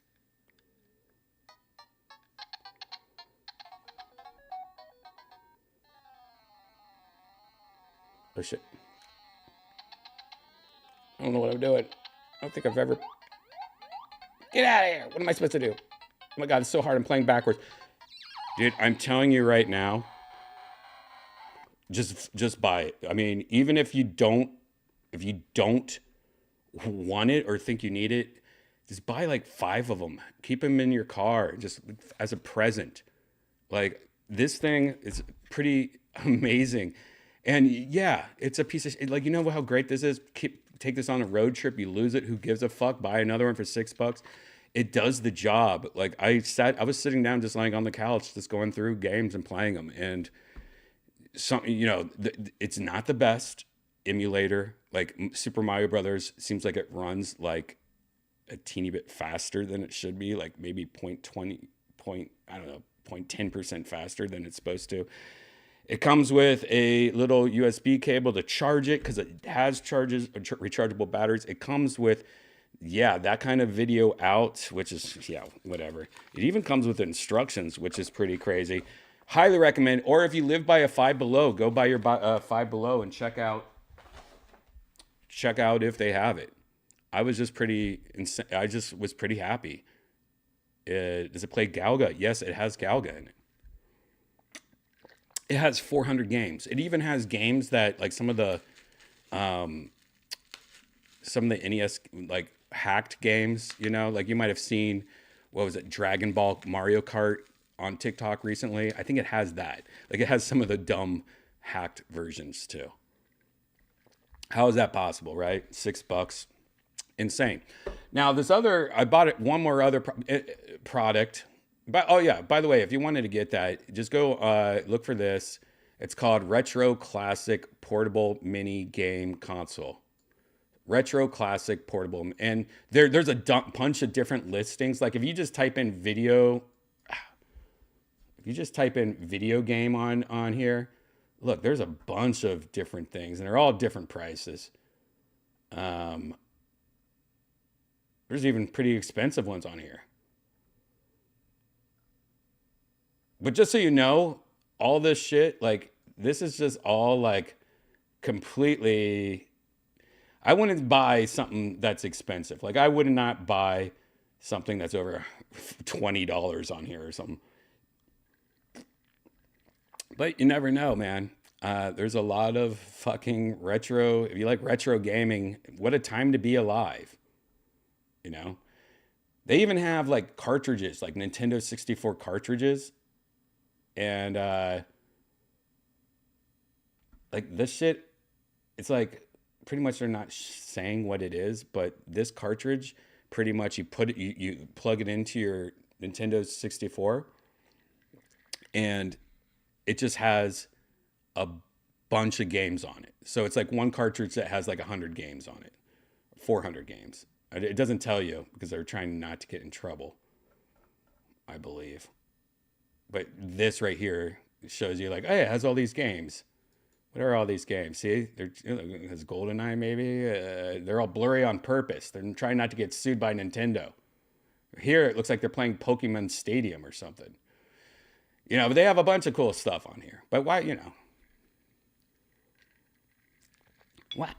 Oh shit. I don't know what I'm doing. I don't think I've ever... Get out of here! What am I supposed to do? Oh my god, it's so hard. I'm playing backwards. Dude, I'm telling you right now, just buy it. I mean, even if you don't want it or think you need it, just buy like 5 of them. Keep them in your car just as a present. Like, this thing is pretty amazing. And yeah, it's a piece of like, you know how great this is? Take this on a road trip, you lose it, who gives a fuck? Buy another one for $6. It does the job. Like, I was sitting down just lying on the couch, just going through games and playing them. And it's not the best emulator. Like, Super Mario Brothers seems like it runs like a teeny bit faster than it should be, like maybe 0.10% faster than it's supposed to. It comes with a little USB cable to charge it because it has rechargeable batteries. It comes with, that kind of video out, which is, whatever. It even comes with instructions, which is pretty crazy. Highly recommend. Or if you live by a Five Below, go by your Five Below and check out if they have it. I was just was pretty happy. Does it play Galga? Yes, it has Galga in it. It has 400 games. It even has games that, like, some of the NES like hacked games, like you might have seen, what was it, Dragon Ball Mario Kart on TikTok recently. I think it has that. Like, it has some of the dumb hacked versions too. How is that possible, right? $6. Insane. Now, I bought it one more other product. But, by the way, if you wanted to get that, just go look for this. It's called Retro Classic Portable Mini Game Console. Retro Classic Portable. And there's a bunch of different listings. Like, if you just type in video game on here, look, there's a bunch of different things, and they're all different prices. There's even pretty expensive ones on here. But just so you know, all this shit, like, this is just all, like, completely... I wouldn't buy something that's expensive. Like, I would not buy something that's over $20 on here or something. But you never know, man. There's a lot of fucking retro... If you like retro gaming, what a time to be alive. They even have, like, cartridges, like Nintendo 64 cartridges. And, like, this shit, it's like, pretty much they're not saying what it is, but this cartridge, pretty much you plug it into your Nintendo 64, and it just has a bunch of games on it. So it's like one cartridge that has like 100 games on it, 400 games. It doesn't tell you because they're trying not to get in trouble, I believe. But this right here shows you, like, hey, it has all these games. What are all these games? See, it has GoldenEye maybe. They're all blurry on purpose. They're trying not to get sued by Nintendo. Here, it looks like they're playing Pokemon Stadium or something. But they have a bunch of cool stuff on here. But why, What?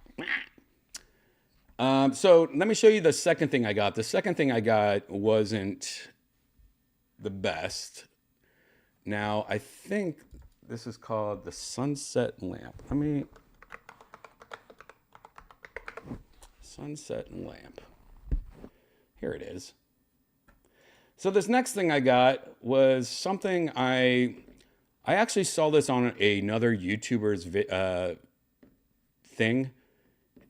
So let me show you the second thing I got. The second thing I got wasn't the best. Now, I think this is called the Sunset Lamp. Sunset Lamp. Here it is. So this next thing I got was something I actually saw this on another YouTuber's thing.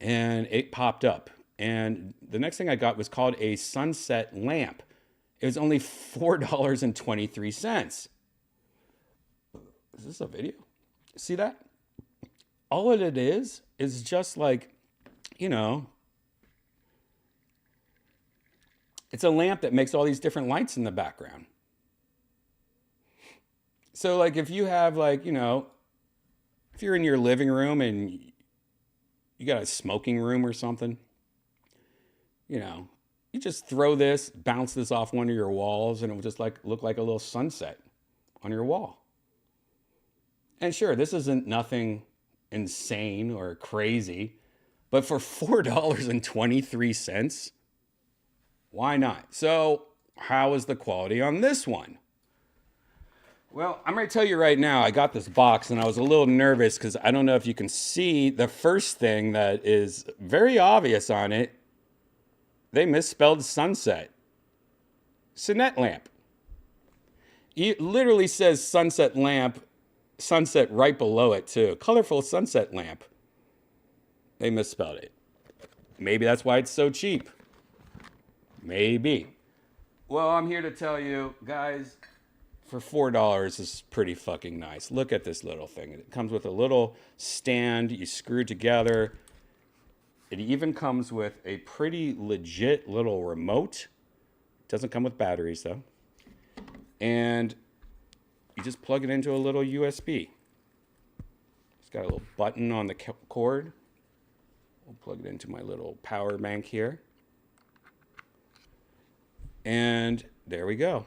and it popped up. And the next thing I got was called a sunset lamp. It was only $4.23. Is this a video? See that? All it is just like, you know, it's a lamp that makes all these different lights in the background. So like if you have like, you know, if you're in your living room and you got a smoking room or something, you know, you just throw this, bounce this off one of your walls, and it will just like look like a little sunset on your wall. And sure, this isn't nothing insane or crazy, but for $4.23, why not? So how is the quality on this one? Well, I'm going to tell you right now, I got this box and I was a little nervous because I don't know if you can see the first thing that is very obvious on it. They misspelled sunset. Sunset lamp. It literally says sunset lamp, sunset right below it too. Colorful sunset lamp. They misspelled it. Maybe that's why it's so cheap. Maybe. Well, I'm here to tell you, guys, for $4 this is pretty fucking nice. Look at this little thing. It comes with a little stand you screw together. It even comes with a pretty legit little remote. It doesn't come with batteries though. And you just plug it into a little USB. It's got a little button on the cord. We'll plug it into my little power bank here. And there we go.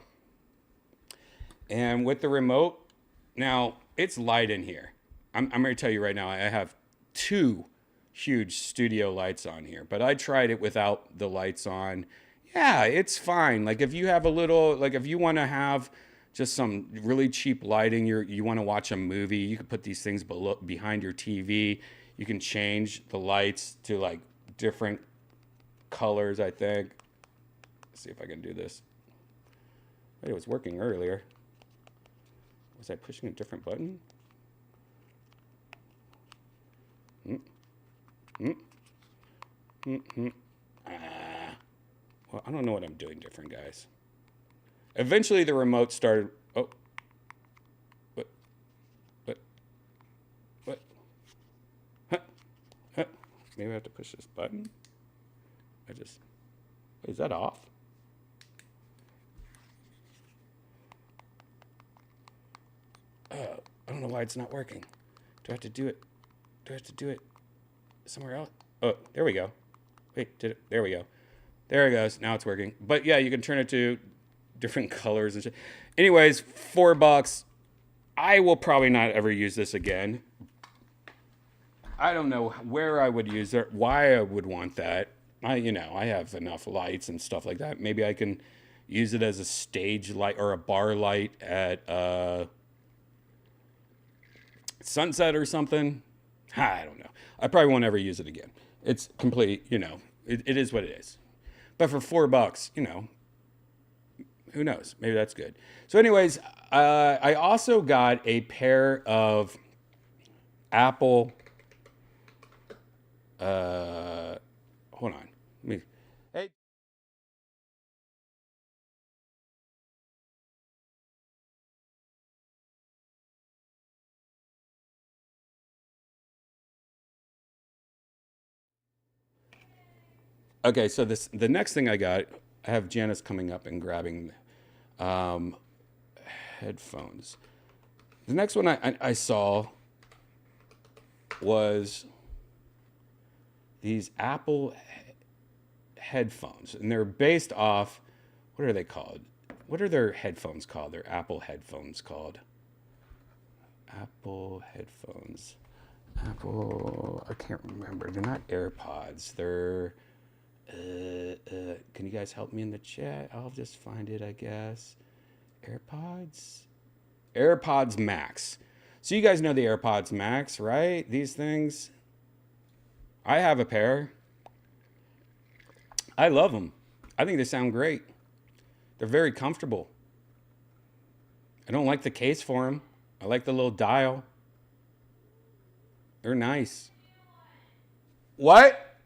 And with the remote, now it's light in here. I'm going to tell you right now, I have 2 huge studio lights on here, but I tried it without the lights on. Yeah, it's fine. Like if you have a little, like if you want to have just some really cheap lighting, you want to watch a movie, you can put these things behind your TV. You can change the lights to like different colors, I think. Let's see if I can do this. It was working earlier. Was I pushing a different button? Well, I don't know what I'm doing different, guys. Eventually the remote started. Oh. What? Huh. Maybe I have to push this button. Is that off? I don't know why it's not working. Do I have to do it? Somewhere else? Oh, there we go. Wait, there we go. There it goes. Now it's working. But yeah, you can turn it to different colors and shit. Anyways, $4. I will probably not ever use this again. I don't know where I would use it, why I would want that. I have enough lights and stuff like that. Maybe I can use it as a stage light or a bar light at sunset or something. I don't know. I probably won't ever use it again. It's complete, it is what it is. But for $4, who knows? Maybe that's good. So anyways, I also got a pair of Apple, hold on. Hey. Okay, so the next thing I got, I have Janice coming up and grabbing headphones. The next one I saw was these Apple headphones, and they're based off, what are they called? What are their headphones called? Their Apple headphones called? Apple headphones. I can't remember. They're not AirPods. They're... can you guys help me in the chat? I'll just find it, I guess. AirPods Max. So you guys know the AirPods Max, right? These things. I have a pair. I love them. I think they sound great. They're very comfortable. I don't like the case for them. I like the little dial. They're nice. What?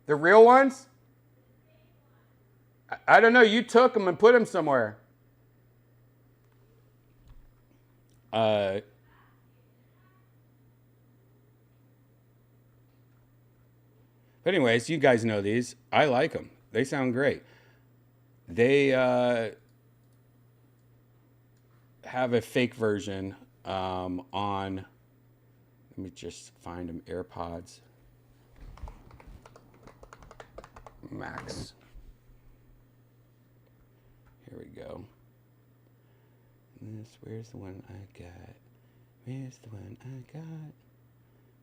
The real ones? I don't know. You took them and put them somewhere. But anyways, you guys know these. I like them. They sound great. They have a fake version on. Let me just find them. AirPods Max. Here we go. Where's the one I got? Where's the one I got?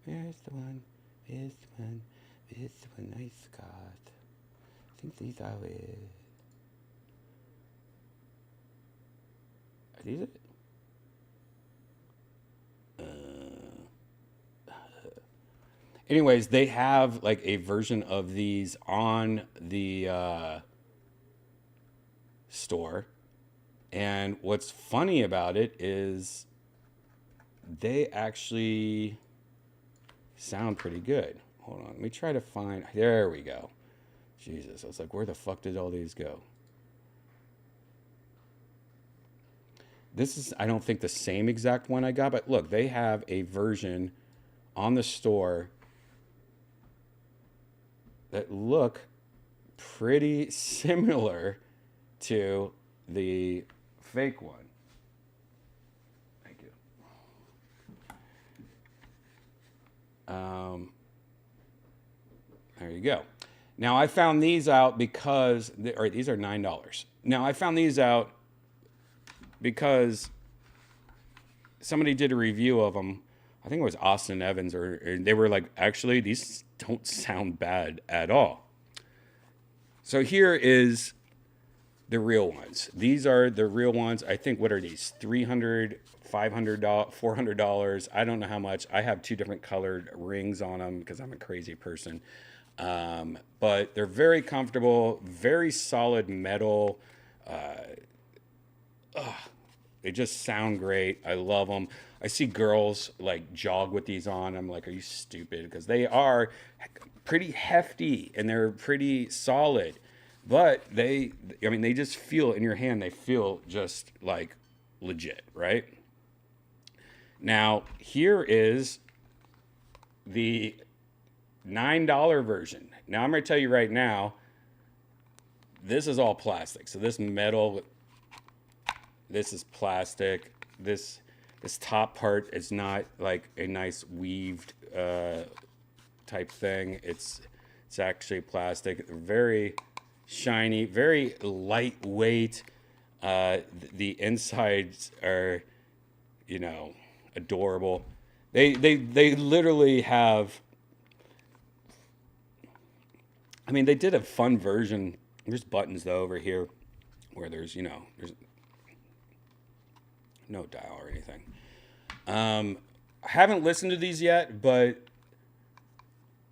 Where's the one? Where's the one? Where's the one I got? I think these are it. Are these it? Anyways, they have like a version of these on the store. And what's funny about it is they actually sound pretty good. Hold on, let me try to find. There we go. Jesus, I was like, where the fuck did all these go? This is, I don't think, the same exact one I got, but look, they have a version on the store that look pretty similar to the fake one. Thank you. There you go. Now I found these out because, these are $9. Now I found these out because somebody did a review of them. I think it was Austin Evans, or they were like, actually, these don't sound bad at all. So here is the real ones. These are the real ones. I think, what are these? $300, $500, $400. I don't know how much. I have two different colored rings on them because I'm a crazy person. But they're very comfortable, very solid metal. They just sound great. I love them. I see girls like jog with these on. I'm like, are you stupid? Because they are pretty hefty and they're pretty solid. But they just feel in your hand. They feel just like legit, right? Now, here is the $9 version. Now, I'm going to tell you right now, this is all plastic. So this metal, this is plastic. This top part is not like a nice weaved type thing. It's actually plastic. Very shiny, very lightweight. The insides are, adorable. They literally have. I mean, they did a fun version. There's buttons though over here, where there's no dial or anything. I haven't listened to these yet, but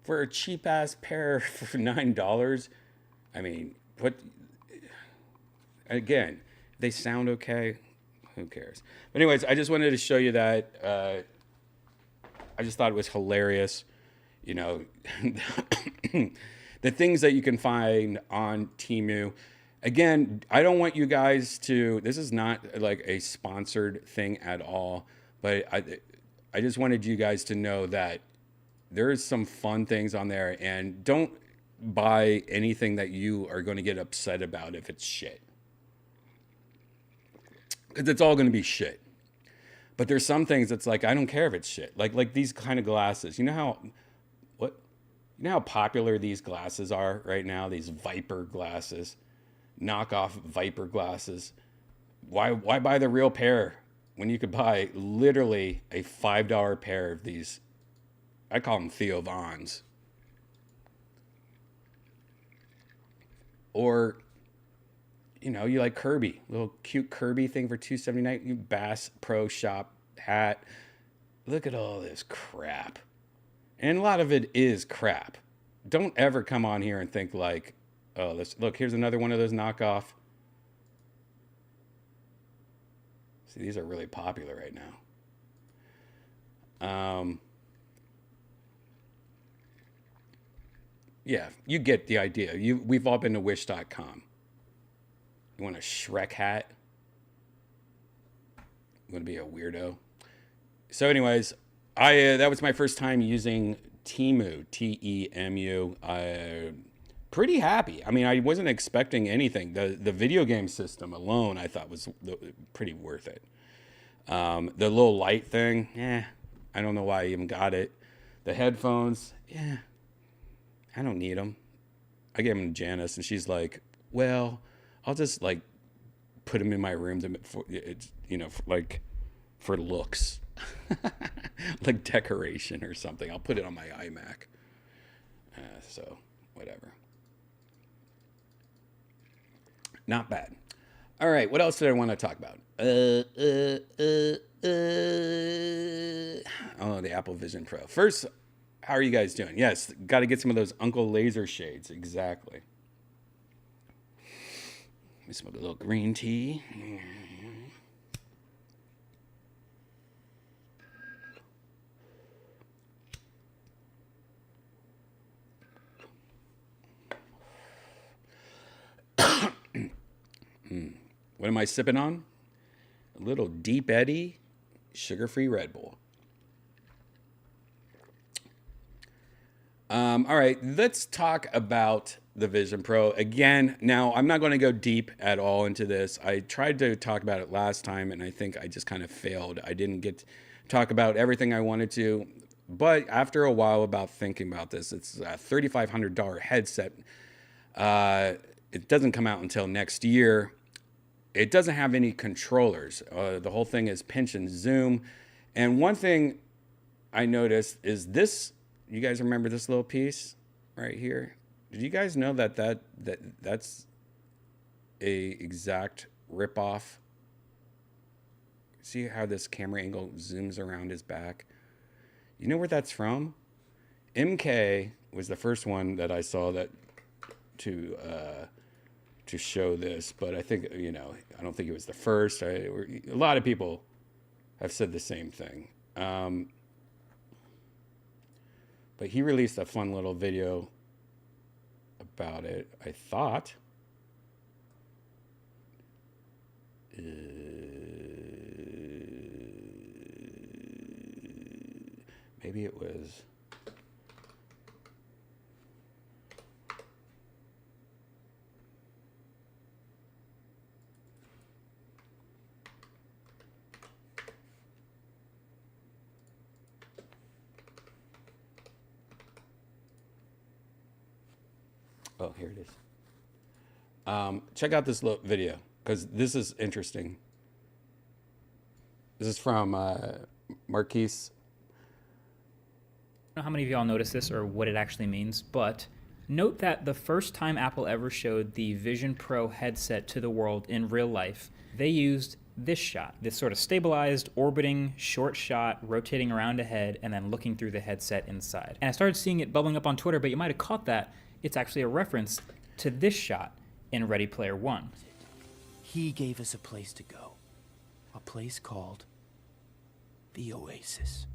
for a cheap ass pair for $9, I mean, again, they sound okay. Who cares? But anyways, I just wanted to show you that. I just thought it was hilarious. The things that you can find on Temu. Again, I don't want you guys to, this is not like a sponsored thing at all, but I just wanted you guys to know that there is some fun things on there, and don't buy anything that you are going to get upset about if it's shit. Because it's all going to be shit. But there's some things that's like, I don't care if it's shit. Like these kind of glasses. You know how popular these glasses are right now? These Viper glasses. Knockoff Viper glasses. Why buy the real pair when you could buy literally a $5 pair of these? I call them Theo Vons. Or, you like Kirby, little cute Kirby thing for $279. You Bass Pro Shop hat. Look at all this crap. And a lot of it is crap. Don't ever come on here and think like, oh, look, here's another one of those knockoff. See, these are really popular right now. Yeah, you get the idea. We've all been to wish.com. You want a Shrek hat? You want to be a weirdo? So, anyways, I that was my first time using Temu, Temu. Pretty happy. I mean, I wasn't expecting anything. The video game system alone, I thought was pretty worth it. The little light thing, I don't know why I even got it. The headphones, I don't need them. I gave them to Janice, and she's like, "Well, I'll just like put them in my room for looks, like decoration or something. I'll put it on my iMac." So whatever. Not bad. All right, what else did I want to talk about? Oh, the Apple Vision Pro. First, how are you guys doing? Yes, got to get some of those Uncle Laser shades. Exactly. Let me smoke a little green tea. What am I sipping on? A little Deep Eddy sugar-free Red Bull. All right, let's talk about the Vision Pro. Again, now I'm not going to go deep at all into this. I tried to talk about it last time, and I think I just kind of failed. I didn't get to talk about everything I wanted to. But after a while about thinking about this, it's a $3,500 headset. It doesn't come out until next year. It doesn't have any controllers. The whole thing is pinch and zoom. And one thing I noticed is this. You guys remember this little piece right here? Did you guys know that's a exact ripoff? See how this camera angle zooms around his back? You know where that's from? MK was the first one that I saw that to show this, but I think, I don't think it was the first. A lot of people have said the same thing. But he released a fun little video about it, I thought. Maybe it was... Oh, here it is. Check out this little video, because this is interesting. This is from Marquise. I don't know how many of y'all noticed this or what it actually means, but note that the first time Apple ever showed the Vision Pro headset to the world in real life, they used this shot, this sort of stabilized, orbiting, short shot, rotating around a head, and then looking through the headset inside. And I started seeing it bubbling up on Twitter, but you might have caught that. It's actually a reference to this shot in Ready Player One. He gave us a place to go. A place called the Oasis.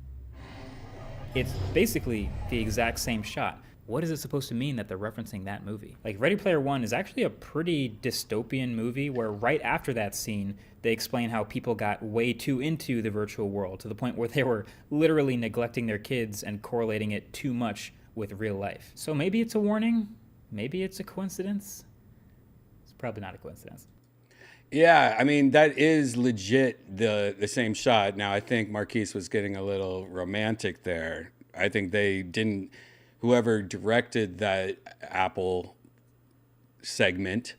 It's basically the exact same shot. What is it supposed to mean that they're referencing that movie? Like, Ready Player One is actually a pretty dystopian movie where right after that scene, they explain how people got way too into the virtual world to the point where they were literally neglecting their kids and correlating it too much with real life. So maybe it's a warning. Maybe it's a coincidence. It's probably not a coincidence. Yeah, I mean, that is legit the same shot. Now, I think Marquise was getting a little romantic there. I think they didn't, whoever directed that Apple segment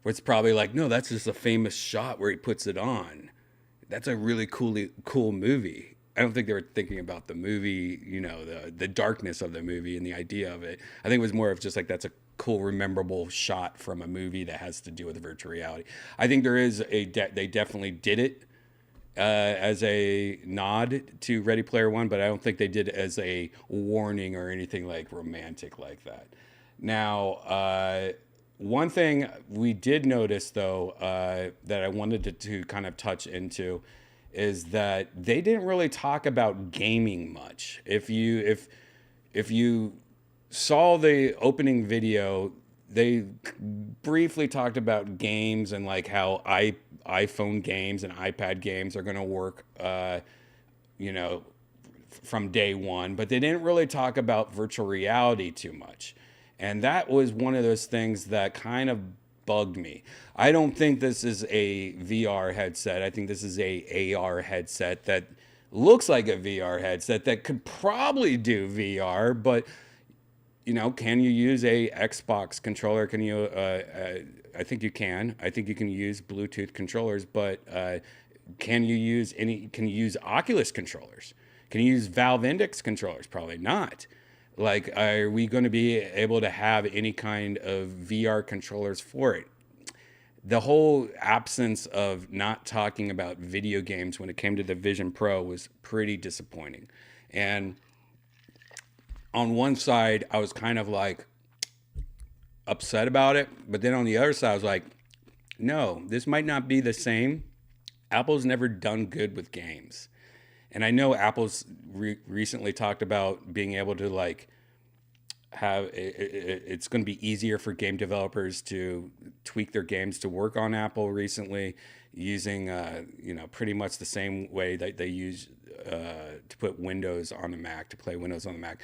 was probably like, no, that's just a famous shot where he puts it on. That's a really cool movie. I don't think they were thinking about the movie, the darkness of the movie and the idea of it. I think it was more of just like, that's a cool, memorable shot from a movie that has to do with virtual reality. I think there is they definitely did it as a nod to Ready Player One, but I don't think they did it as a warning or anything like romantic like that. Now, one thing we did notice though, that I wanted to kind of touch into is that they didn't really talk about gaming much. If you saw the opening video, they briefly talked about games and like how iPhone games and iPad games are going to work, you know, from day one, but they didn't really talk about virtual reality too much. And that was one of those things that kind of bugged me. I don't think this is a VR headset. I think this is a AR headset that looks like a VR headset that could probably do VR, but you know, can you use a Xbox controller? Can you? I think you can. I think you can use Bluetooth controllers, but can you use any? Can you use Oculus controllers? Can you use Valve Index controllers? Probably not. Like, are we going to be able to have any kind of VR controllers for it? The whole absence of not talking about video games when it came to the Vision Pro was pretty disappointing. And on one side, I was kind of like upset about it. But then on the other side, I was like, no, this might not be the same. Apple's never done good with games. And I know Apple's recently talked about being able to like have it's going to be easier for game developers to tweak their games to work on Apple recently, using you know, pretty much the same way that they use to put Windows on the Mac, to play Windows on the Mac.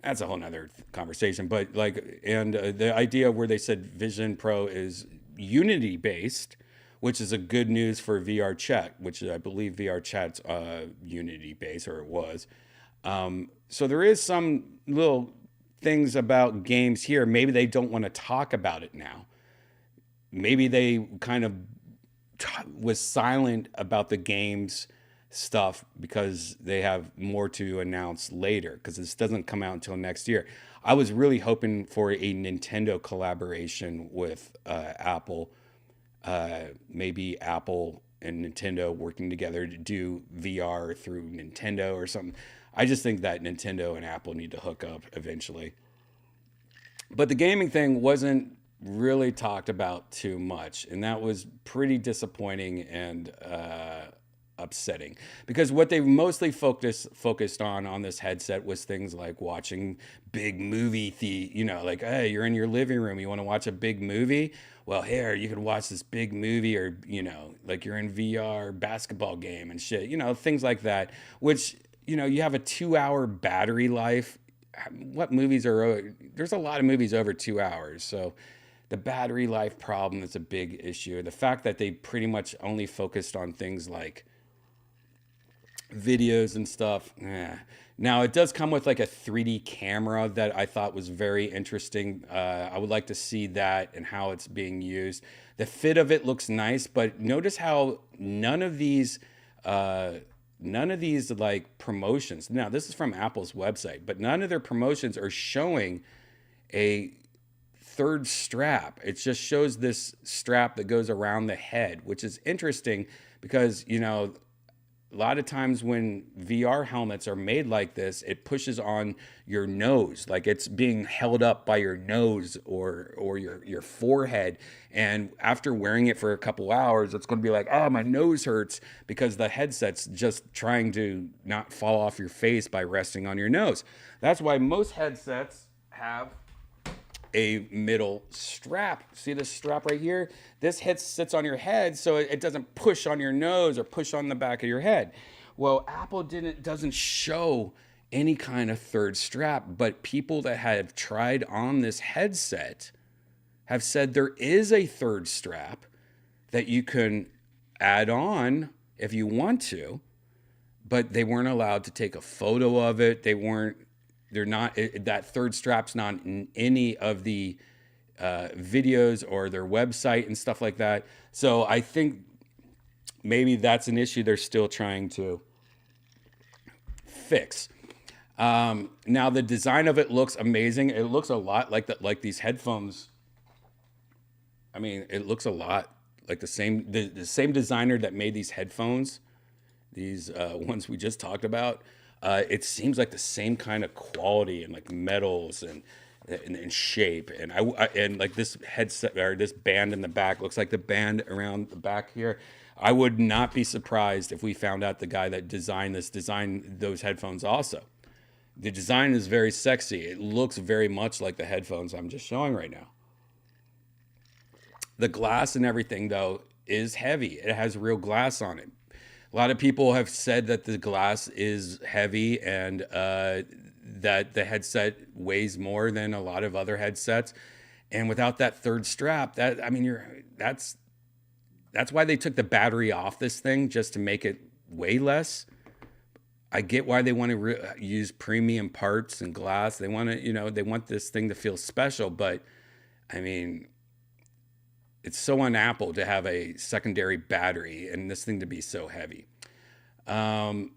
That's a whole nother conversation. But like, and the idea where they said Vision Pro is Unity based, which is a good news for VR Chat, which I believe VR Chat's Unity based, or it was. So there is some little things about games here. Maybe they don't want to talk about it now. Maybe they kind of was silent about the games stuff because they have more to announce later, because this doesn't come out until next year. I was really hoping for a Nintendo collaboration with Apple. Maybe Apple and Nintendo working together to do VR through Nintendo or something. I just think that Nintendo and Apple need to hook up eventually. But the gaming thing wasn't really talked about too much, and that was pretty disappointing and upsetting, because what they mostly focused on this headset was things like watching big movie you know, like, hey, you're in your living room, you want to watch a big movie, well, here you can watch this big movie, or you know, like you're in VR basketball game and shit, you know, things like that, which, you know, you have a 2-hour battery life. What movies are, there's a lot of movies over 2 hours, so the battery life problem is a big issue. The fact that they pretty much only focused on things like videos and stuff. Now it does come with like a 3D camera that I thought was very interesting. I would like to see that and how it's being used. The fit of it looks nice, but notice how none of these like promotions. Now this is from Apple's website, but none of their promotions are showing a third strap. It just shows this strap that goes around the head, which is interesting because, you know, a lot of times when VR helmets are made like this, it pushes on your nose, like it's being held up by your nose or your forehead. And after wearing it for a couple hours, it's going to be like, oh, my nose hurts, because the headset's just trying to not fall off your face by resting on your nose. That's why most headsets have a middle strap. See this strap right here? This sits on your head so it doesn't push on your nose or push on the back of your head. Well, Apple doesn't show any kind of third strap, but people that have tried on this headset have said there is a third strap that you can add on if you want to, but they weren't allowed to take a photo of it. They're not, that third strap's not in any of the videos or their website and stuff like that. So I think maybe that's an issue they're still trying to fix. Now the design of it looks amazing. It looks a lot like these headphones. I mean, it looks a lot like the same designer that made these headphones, these ones we just talked about. It seems like the same kind of quality and like metals and shape, and and like this headset or this band in the back looks like the band around the back here. I would not be surprised if we found out the guy that designed those headphones also. The design is very sexy. It looks very much like the headphones I'm just showing right now. The glass and everything, though, is heavy. It has real glass on it. A lot of people have said that the glass is heavy and that the headset weighs more than a lot of other headsets. And without that third strap, that's why they took the battery off this thing, just to make it weigh less. I get why they want to use premium parts and glass. They want to, they want this thing to feel special, but I mean, it's so un-Apple to have a secondary battery and this thing to be so heavy. Other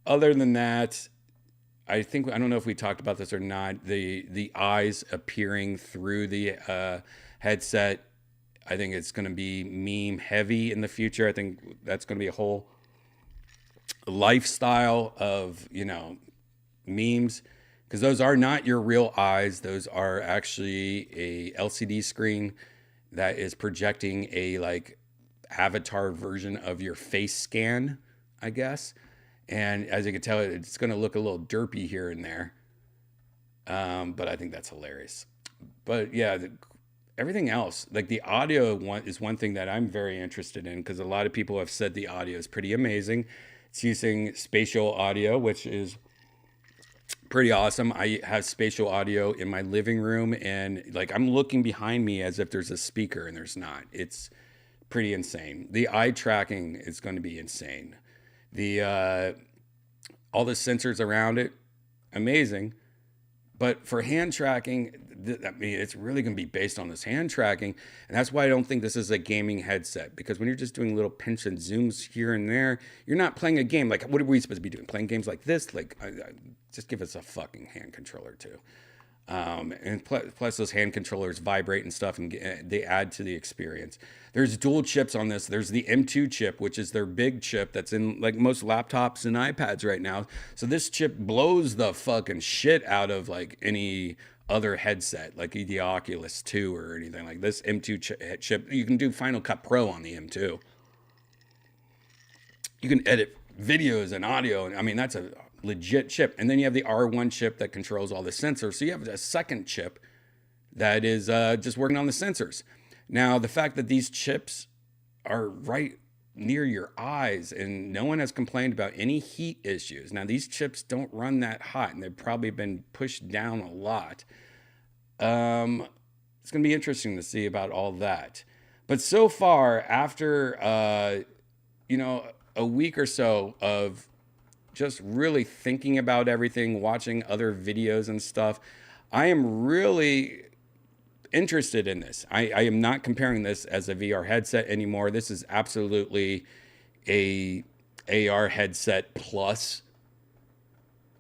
than that, I don't know if we talked about this or not, the eyes appearing through the headset. I think it's going to be meme heavy in the future. I think that's going to be a whole lifestyle of, memes, because those are not your real eyes. Those are actually a LCD screen that is projecting a like avatar version of your face scan, I guess. And as you can tell, it's going to look a little derpy here and there. But I think that's hilarious. But yeah, everything else, like the audio is one thing that I'm very interested in, because a lot of people have said the audio is pretty amazing. It's using spatial audio, which is pretty awesome. I have spatial audio in my living room, and like I'm looking behind me as if there's a speaker, and there's not. It's pretty insane. The eye tracking is going to be insane. The all the sensors around it, amazing. But for hand tracking, it's really going to be based on this hand tracking. And that's why I don't think this is a gaming headset. Because when you're just doing little pinch and zooms here and there, you're not playing a game. Like, what are we supposed to be doing? Playing games like this? Like, just give us a fucking hand controller too. And plus those hand controllers vibrate and stuff, and they add to the experience. There's dual chips on this. There's the M2 chip, which is their big chip that's in like most laptops and iPads right now. So this chip blows the fucking shit out of like any other headset, like the Oculus 2 or anything like this. M2 chip. You can do Final Cut Pro on the M2. You can edit videos and audio. And I mean, that's a legit chip. And then you have the R1 chip that controls all the sensors. So you have a second chip that is just working on the sensors. Now, the fact that these chips are right near your eyes, and no one has complained about any heat issues. Now, these chips don't run that hot, and they've probably been pushed down a lot. It's going to be interesting to see about all that. But so far, after, a week or so of just really thinking about everything, watching other videos and stuff, I am really interested in this. I am not comparing this as a VR headset anymore. This is absolutely a AR headset plus.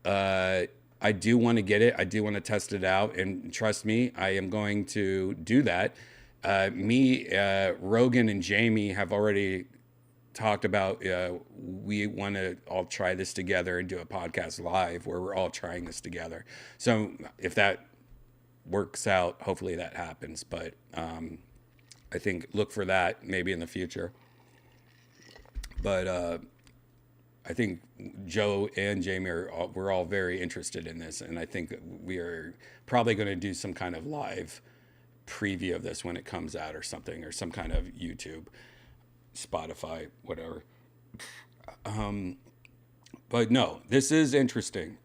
I do want to get it. I do want to test it out, and trust me, I am going to do that. Rogan and Jamie have already talked about we want to all try this together and do a podcast live where we're all trying this together. So if that works out, hopefully that happens. But I think look for that maybe in the future. But I think Joe and Jamie we're all very interested in this, and I think we are probably going to do some kind of live preview of this when it comes out or something, or some kind of YouTube, Spotify, whatever. But no, this is interesting.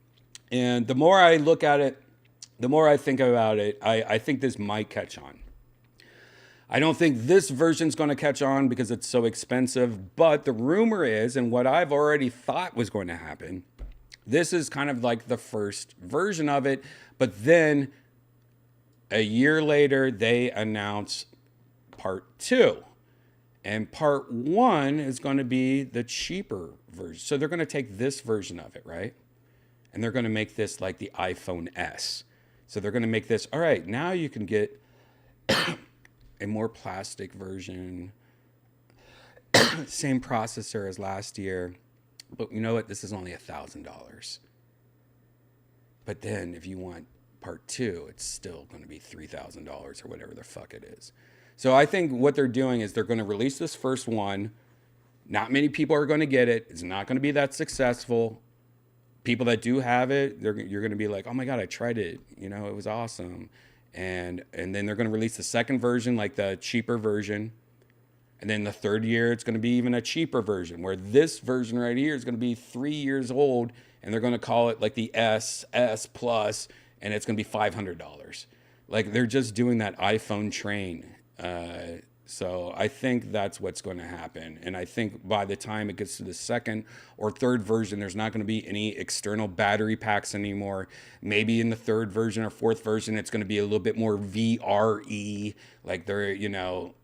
And the more I look at it, the more I think about it, I think this might catch on. I don't think this version's going to catch on because it's so expensive, but the rumor is, and what I've already thought was going to happen, this is kind of like the first version of it, but then a year later, they announce part 2. And part 1 is going to be the cheaper version. So they're going to take this version of it, right? And they're going to make this like the iPhone S. So they're going to make this, all right, now you can get a more plastic version, same processor as last year. But you know what? This is only $1,000. But then if you want part 2, it's still going to be $3,000 or whatever the fuck it is. So I think what they're doing is they're going to release this first one. Not many people are going to get it. It's not going to be that successful. people that do have it, you're going to be like, oh my God, I tried it. You know, it was awesome. And then they're going to release the second version, like the cheaper version. And then the third year, it's going to be even a cheaper version, where this version right here is going to be 3 years old, and they're going to call it like the S Plus, and it's going to be $500. Like, they're just doing that iPhone train. So I think that's what's going to happen. And I think by the time it gets to the second or third version, there's not going to be any external battery packs anymore. Maybe in the third version or fourth version, it's going to be a little bit more VRE. Like, they're, you know,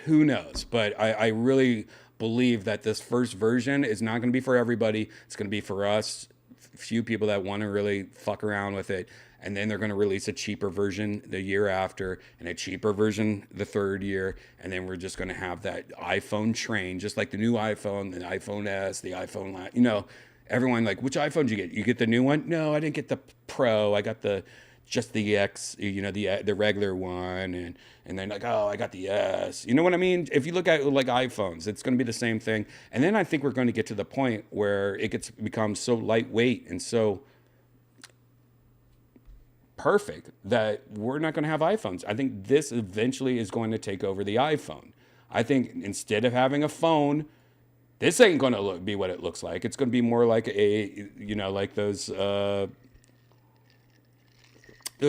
who knows? But I really believe that this first version is not going to be for everybody. It's going to be for us, few people that want to really fuck around with it. And then they're going to release a cheaper version the year after, and a cheaper version the third year. And then we're just going to have that iPhone train, just like the new iPhone, the iPhone S, the iPhone, you know, everyone like, which iPhone did you get? You get the new one? No, I didn't get the Pro. I got just the X, you know, the regular one. And then like, oh, I got the S. You know what I mean? If you look at like iPhones, it's going to be the same thing. And then I think we're going to get to the point where it becomes so lightweight and so perfect that we're not going to have iPhones. I think this eventually is going to take over the iPhone. I think instead of having a phone, this ain't going to be what it looks like. It's going to be more like like those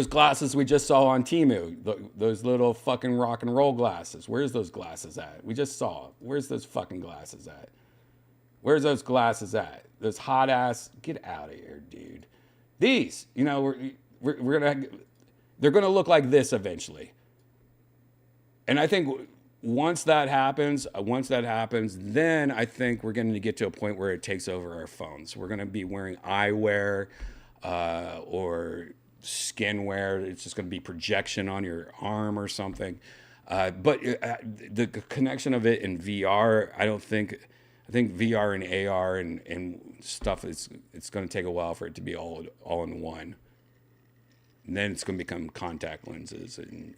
glasses we just saw on Temu, those little fucking rock and roll glasses. Where's those glasses at? We just saw. Where's those fucking glasses at? Where's those glasses at? Those hot ass, get out of here, dude. These, you know, they're gonna look like this eventually. And I think once that happens, then I think we're going to get to a point where it takes over our phones. We're going to be wearing eyewear or skinwear. It's just going to be projection on your arm or something. But the connection of it in VR, I think VR and AR and stuff, it's going to take a while for it to be all in one. And then it's going to become contact lenses and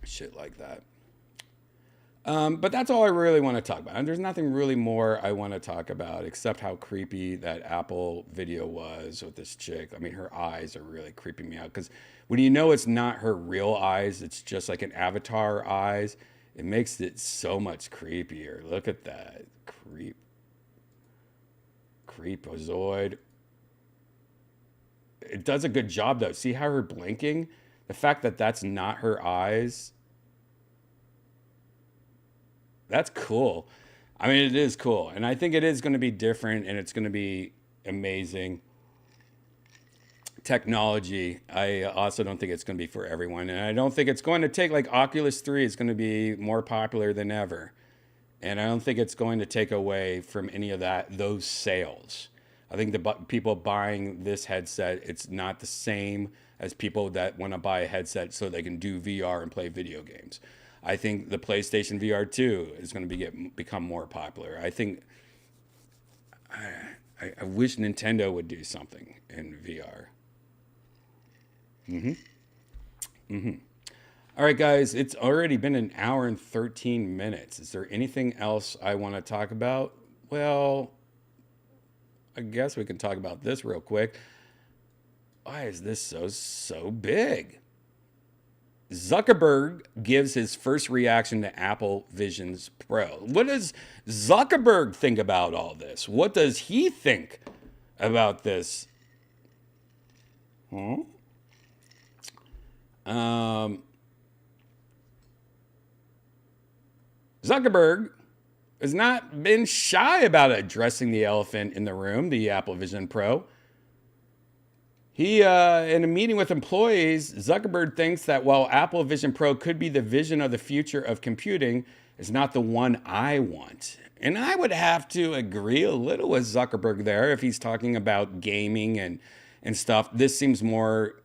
shit like that. But that's all I really want to talk about. And there's nothing really more I want to talk about except how creepy that Apple video was with this chick. I mean, her eyes are really creeping me out because when you know it's not her real eyes, it's just like an avatar eyes, it makes it so much creepier. Look at that. Creepozoid. It does a good job, though. See how her blinking? The fact that that's not her eyes, that's cool. I mean, it is cool. And I think it is going to be different, and it's going to be amazing. Technology, I also don't think it's going to be for everyone. And I don't think it's going to take, like, Oculus 3 is going to be more popular than ever. And I don't think it's going to take away from any of those sales. I think the people buying this headset, it's not the same as people that want to buy a headset so they can do VR and play video games. I think the PlayStation VR 2 is going to become more popular. I think I wish Nintendo would do something in VR. All right, guys, it's already been an hour and 13 minutes. Is there anything else I want to talk about? Well, I guess we can talk about this real quick. Why is this so big? Zuckerberg gives his first reaction to Apple Visions Pro. What does Zuckerberg think about all this? What does he think about this? Zuckerberg has not been shy about addressing the elephant in the room, the Apple Vision Pro. He, in a meeting with employees, Zuckerberg thinks that while Apple Vision Pro could be the vision of the future of computing, it's not the one I want. And I would have to agree a little with Zuckerberg there if he's talking about gaming and stuff. This seems more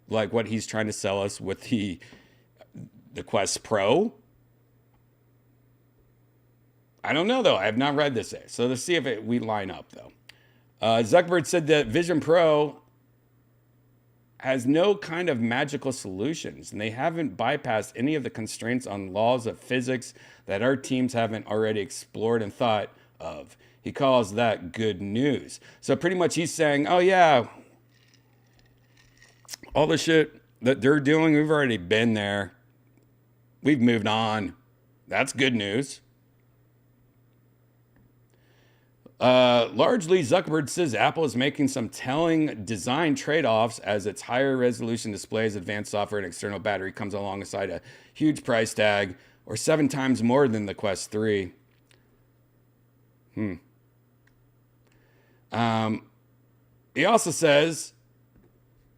like what he's trying to sell us with the Quest Pro. I don't know, though. I have not read this yet. So let's see if we line up, though. Zuckerberg said that Vision Pro has no kind of magical solutions, and they haven't bypassed any of the constraints on laws of physics that our teams haven't already explored and thought, of. He calls that good news. So pretty much he's saying, oh yeah, all the shit that they're doing, we've already been there. We've moved on. That's good news. Largely, Zuckerberg says Apple is making some telling design trade-offs as its higher resolution displays, advanced software, and external battery comes alongside a huge price tag, or 7 times more than the Quest 3. He also says,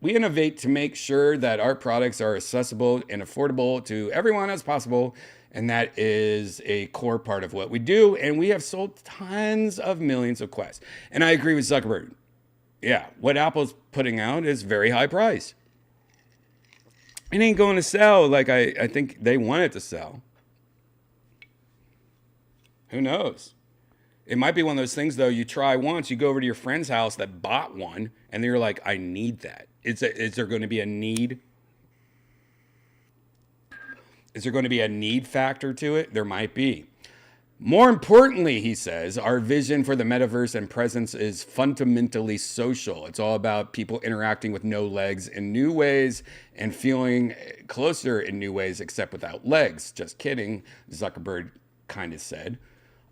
we innovate to make sure that our products are accessible and affordable to everyone as possible. And that is a core part of what we do. And we have sold tons of millions of Quests. And I agree with Zuckerberg. Yeah, what Apple's putting out is very high price. It ain't going to sell like I think they want it to sell. Who knows? It might be one of those things, though, you try once, you go over to your friend's house that bought one, and you're like, I need that. Is there going to be a need? Is there going to be a need factor to it? There might be. More importantly, he says, our vision for the metaverse and presence is fundamentally social. It's all about people interacting with no legs in new ways and feeling closer in new ways, except without legs. Just kidding, Zuckerberg kind of said.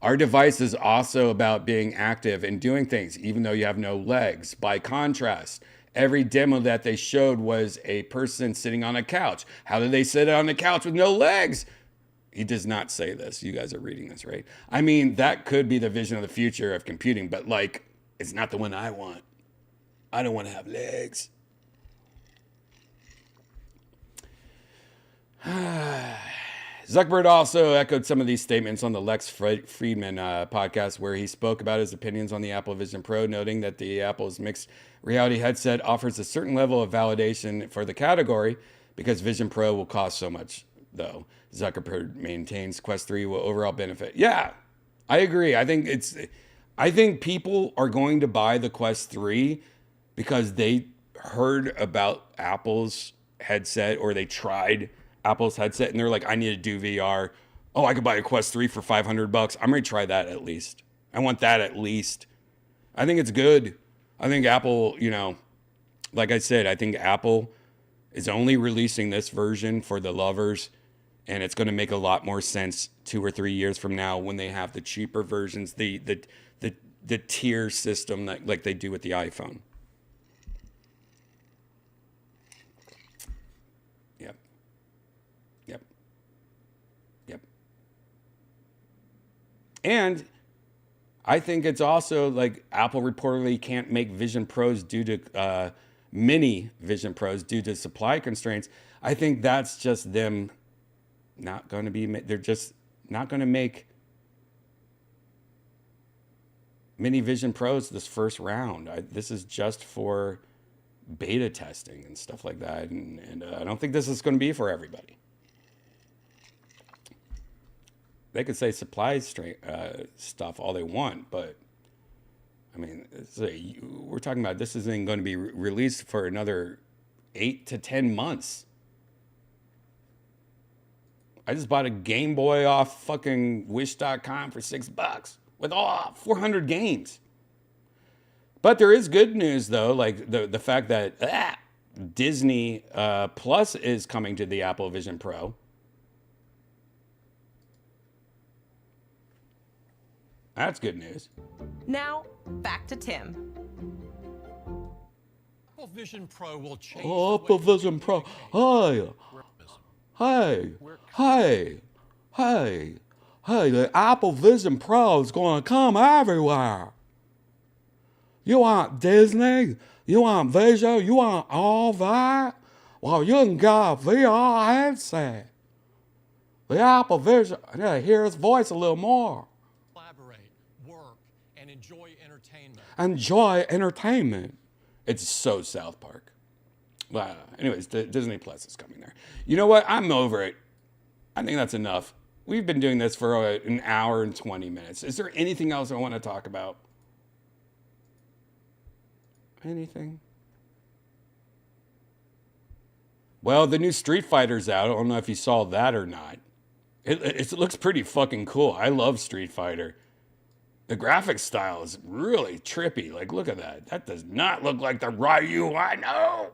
Our device is also about being active and doing things, even though you have no legs. By contrast, every demo that they showed was a person sitting on a couch. How did they sit on the couch with no legs? He does not say this. You guys are reading this, right? I mean, that could be the vision of the future of computing, but like, it's not the one I want. I don't want to have legs. Zuckerberg also echoed some of these statements on the Lex Friedman podcast, where he spoke about his opinions on the Apple Vision Pro, noting that the Apple's mixed reality headset offers a certain level of validation for the category because Vision Pro will cost so much, though. Zuckerberg maintains Quest 3 will overall benefit. Yeah, I agree. I think people are going to buy the Quest 3 because they heard about Apple's headset, or they tried Apple's headset and they're like, I need to do VR. Oh, I could buy a Quest 3 for $500. I'm going to try that at least. I want that at least. I think it's good. I think Apple, like I said, I think Apple is only releasing this version for the lovers, and it's going to make a lot more sense 2 or 3 years from now when they have the cheaper versions, the tier system that like they do with the iPhone. And I think it's also like Apple reportedly can't make Vision Pros due to mini Vision Pros due to supply constraints. I think that's just them not going to be, they're just not going to make mini Vision Pros this first round. This is just for beta testing and stuff like that. And I don't think this is going to be for everybody. They could say supply stuff all they want, but I mean, we're talking about this isn't going to be released for another 8 to 10 months. I just bought a Game Boy off fucking Wish.com for $6 with all 400 games. But there is good news though, like the fact that Disney Plus is coming to the Apple Vision Pro. That's good news. Now, back to Tim. Apple Vision Pro will change. Oh, Apple Vision Pro. Hey, the Apple Vision Pro is going to come everywhere. You want Disney? You want Vision? You want all that? Well, you can get a VR headset. The Apple Vision, hear his voice a little more. Enjoy entertainment. It's so South Park. Well, anyways, Disney Plus is coming there. You know what? I'm over it. I think that's enough. We've been doing this for an hour and 20 minutes. Is there anything else I want to talk about? Anything? Well, the new Street Fighter's out. I don't know if you saw that or not. It looks pretty fucking cool. I love Street Fighter. The graphic style is really trippy. Like, look at that. That does not look like the Ryu I know.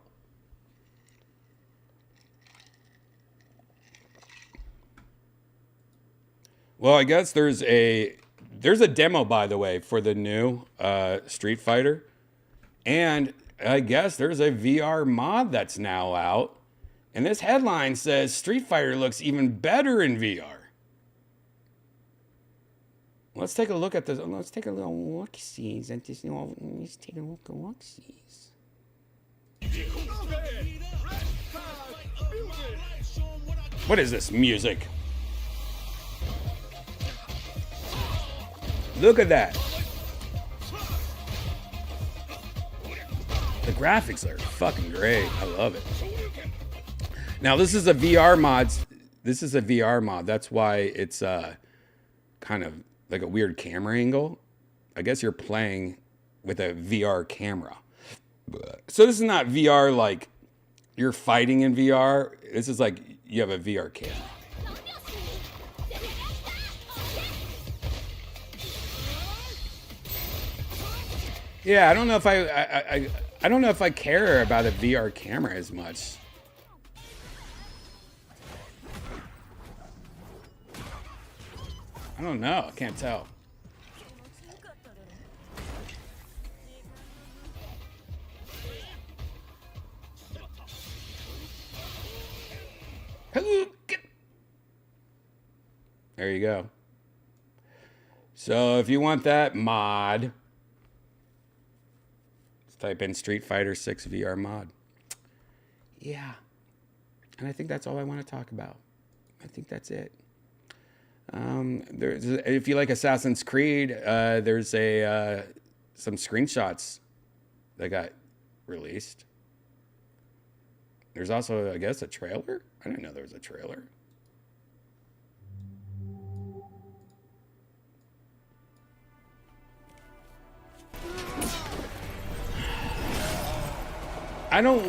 Well, I guess there's a demo, by the way, for the new Street Fighter. And I guess there's a VR mod that's now out. And this headline says Street Fighter looks even better in VR. Let's take a look at this. Let's take a little look-sees at this. Let's take a look at look-sees. What is this music? Look at that. The graphics are fucking great. I love it. Now this is a VR mod. This is a VR mod. That's why it's kind of like a weird camera angle. I guess you're playing with a VR camera. So this is not VR like you're fighting in VR. This is like you have a VR camera. Yeah, I don't know if I don't know if I care about a VR camera as much. I don't know. I can't tell. There you go. So if you want that mod, just type in Street Fighter 6 VR mod. Yeah. And I think that's all I want to talk about. I think that's it. If you like Assassin's Creed, there's some screenshots that got released. There's also, I guess, a trailer. I didn't know there was a trailer. I don't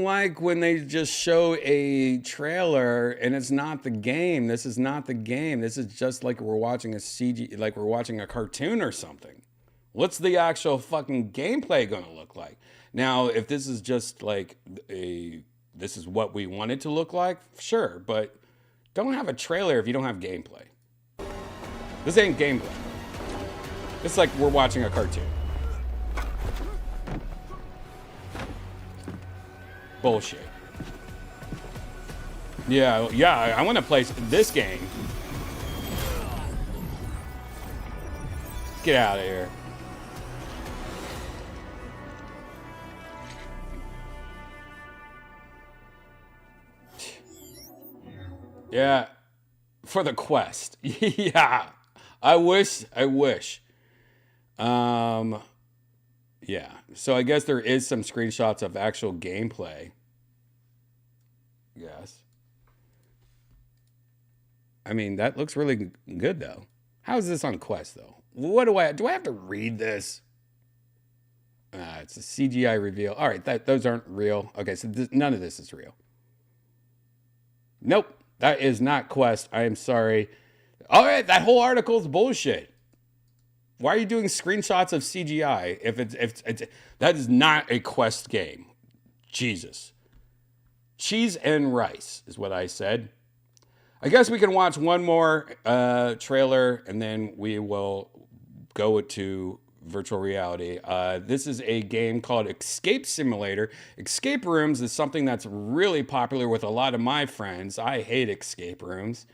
like when they just show a trailer and it's not the game. This is not the game. This is just like we're watching a CG, like we're watching a cartoon or something. What's the actual fucking gameplay going to look like? Now, if this is just like this is what we want it to look like, sure, but don't have a trailer if you don't have gameplay. This ain't gameplay. It's like we're watching a cartoon. Bullshit. Yeah, I want to play this game. Get out of here. Yeah, for the quest. Yeah, I wish. Yeah, so I guess there is some screenshots of actual gameplay. Yes. I mean, that looks really good, though. How is this on Quest, though? What do I have to read this? It's a CGI reveal. All right, those aren't real. Okay, so none of this is real. Nope, that is not Quest. I am sorry. All right, that whole article is bullshit. Why are you doing screenshots of CGI if it's that is not a Quest game? Jesus. Cheese and rice is what I said. I guess we can watch one more trailer and then we will go to virtual reality. This is a game called Escape Simulator. Escape rooms is something that's really popular with a lot of my friends. I hate escape rooms.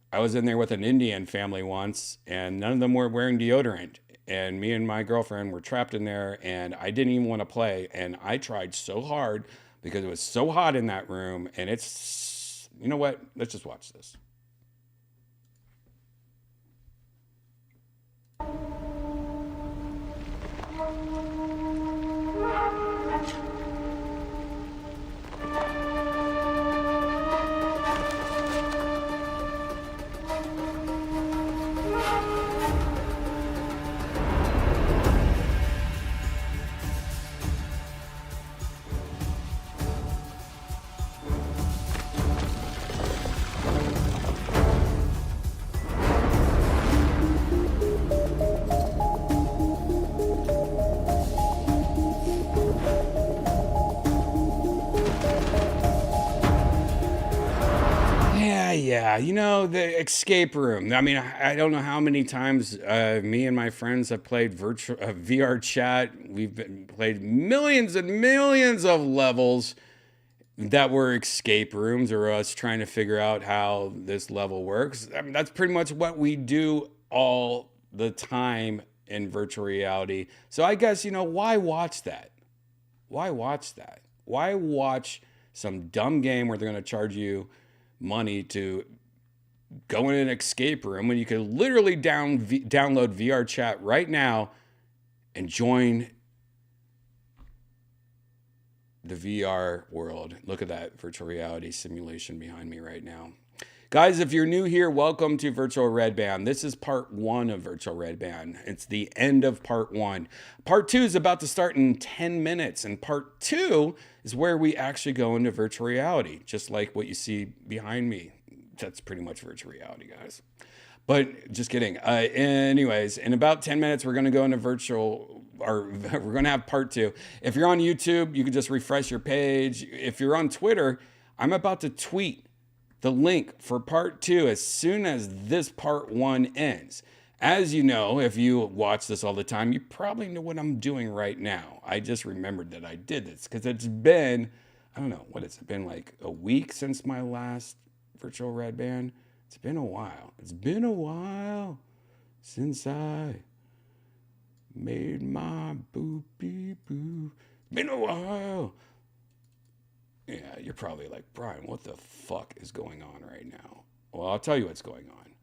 I was in there with an Indian family once, and none of them were wearing deodorant. And me and my girlfriend were trapped in there, and I didn't even want to play. And I tried so hard because it was so hot in that room. And it's, you know what? Let's just watch this. Yeah, the escape room. I mean, I don't know how many times me and my friends have played virtual VR chat. Played millions and millions of levels that were escape rooms, or us trying to figure out how this level works. I mean, that's pretty much what we do all the time in virtual reality. So I guess, why watch that? Why watch that? Why watch some dumb game where they're going to charge you money to go in an escape room when you can literally download VR chat right now and join the VR world? Look at that virtual reality simulation behind me right now. Guys, if you're new here, welcome to Virtual Redban. This is part 1 of Virtual Redban. It's the end of part 1. Part 2 is about to start in 10 minutes, and part 2 is where we actually go into virtual reality, just like what you see behind me. That's pretty much virtual reality, guys. But just kidding. Anyways, in about 10 minutes, we're going to go into we're going to have part 2. If you're on YouTube, you can just refresh your page. If you're on Twitter, I'm about to tweet the link for part 2 as soon as this part 1 ends. As you know, if you watch this all the time, you probably know what I'm doing right now. I just remembered that I did this because it's been, I don't know, what has it been, like a week since my last Virtual Redban? It's been a while. It's been a while since I made my boopy boo. Been a while. Yeah, you're probably like, Brian, what the fuck is going on right now? Well, I'll tell you what's going on.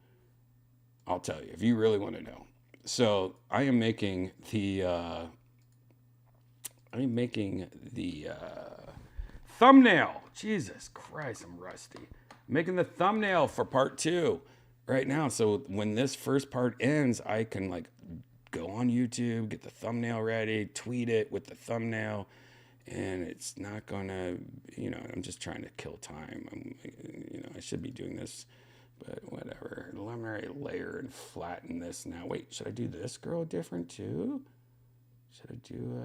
I'll tell you if you really want to know. So I am making the thumbnail. Jesus Christ, I'm rusty. Making the thumbnail for part 2 right now. So when this first part ends, I can like go on YouTube, get the thumbnail ready, tweet it with the thumbnail. And it's not gonna, I'm just trying to kill time. I should be doing this, but whatever. Let me layer and flatten this now. Wait, should I do this girl different too? Should I do,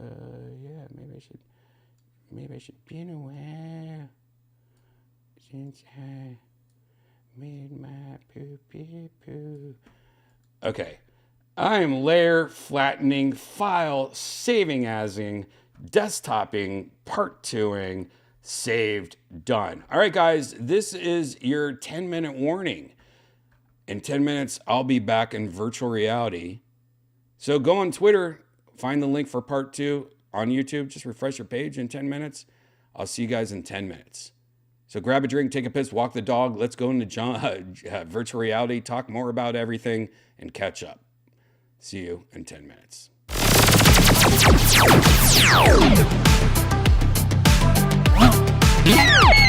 yeah, maybe I should been aware since I made my poo. Okay, I'm layer flattening, file saving asing, desktoping, part 2ing, saved, done. All right, guys, this is your 10-minute warning. In 10 minutes, I'll be back in virtual reality. So go on Twitter, find the link for part 2 on YouTube. Just refresh your page in 10 minutes. I'll see you guys in 10 minutes. So grab a drink, take a piss, walk the dog. Let's go into virtual reality, talk more about everything, and catch up. See you in 10 minutes. Yeah.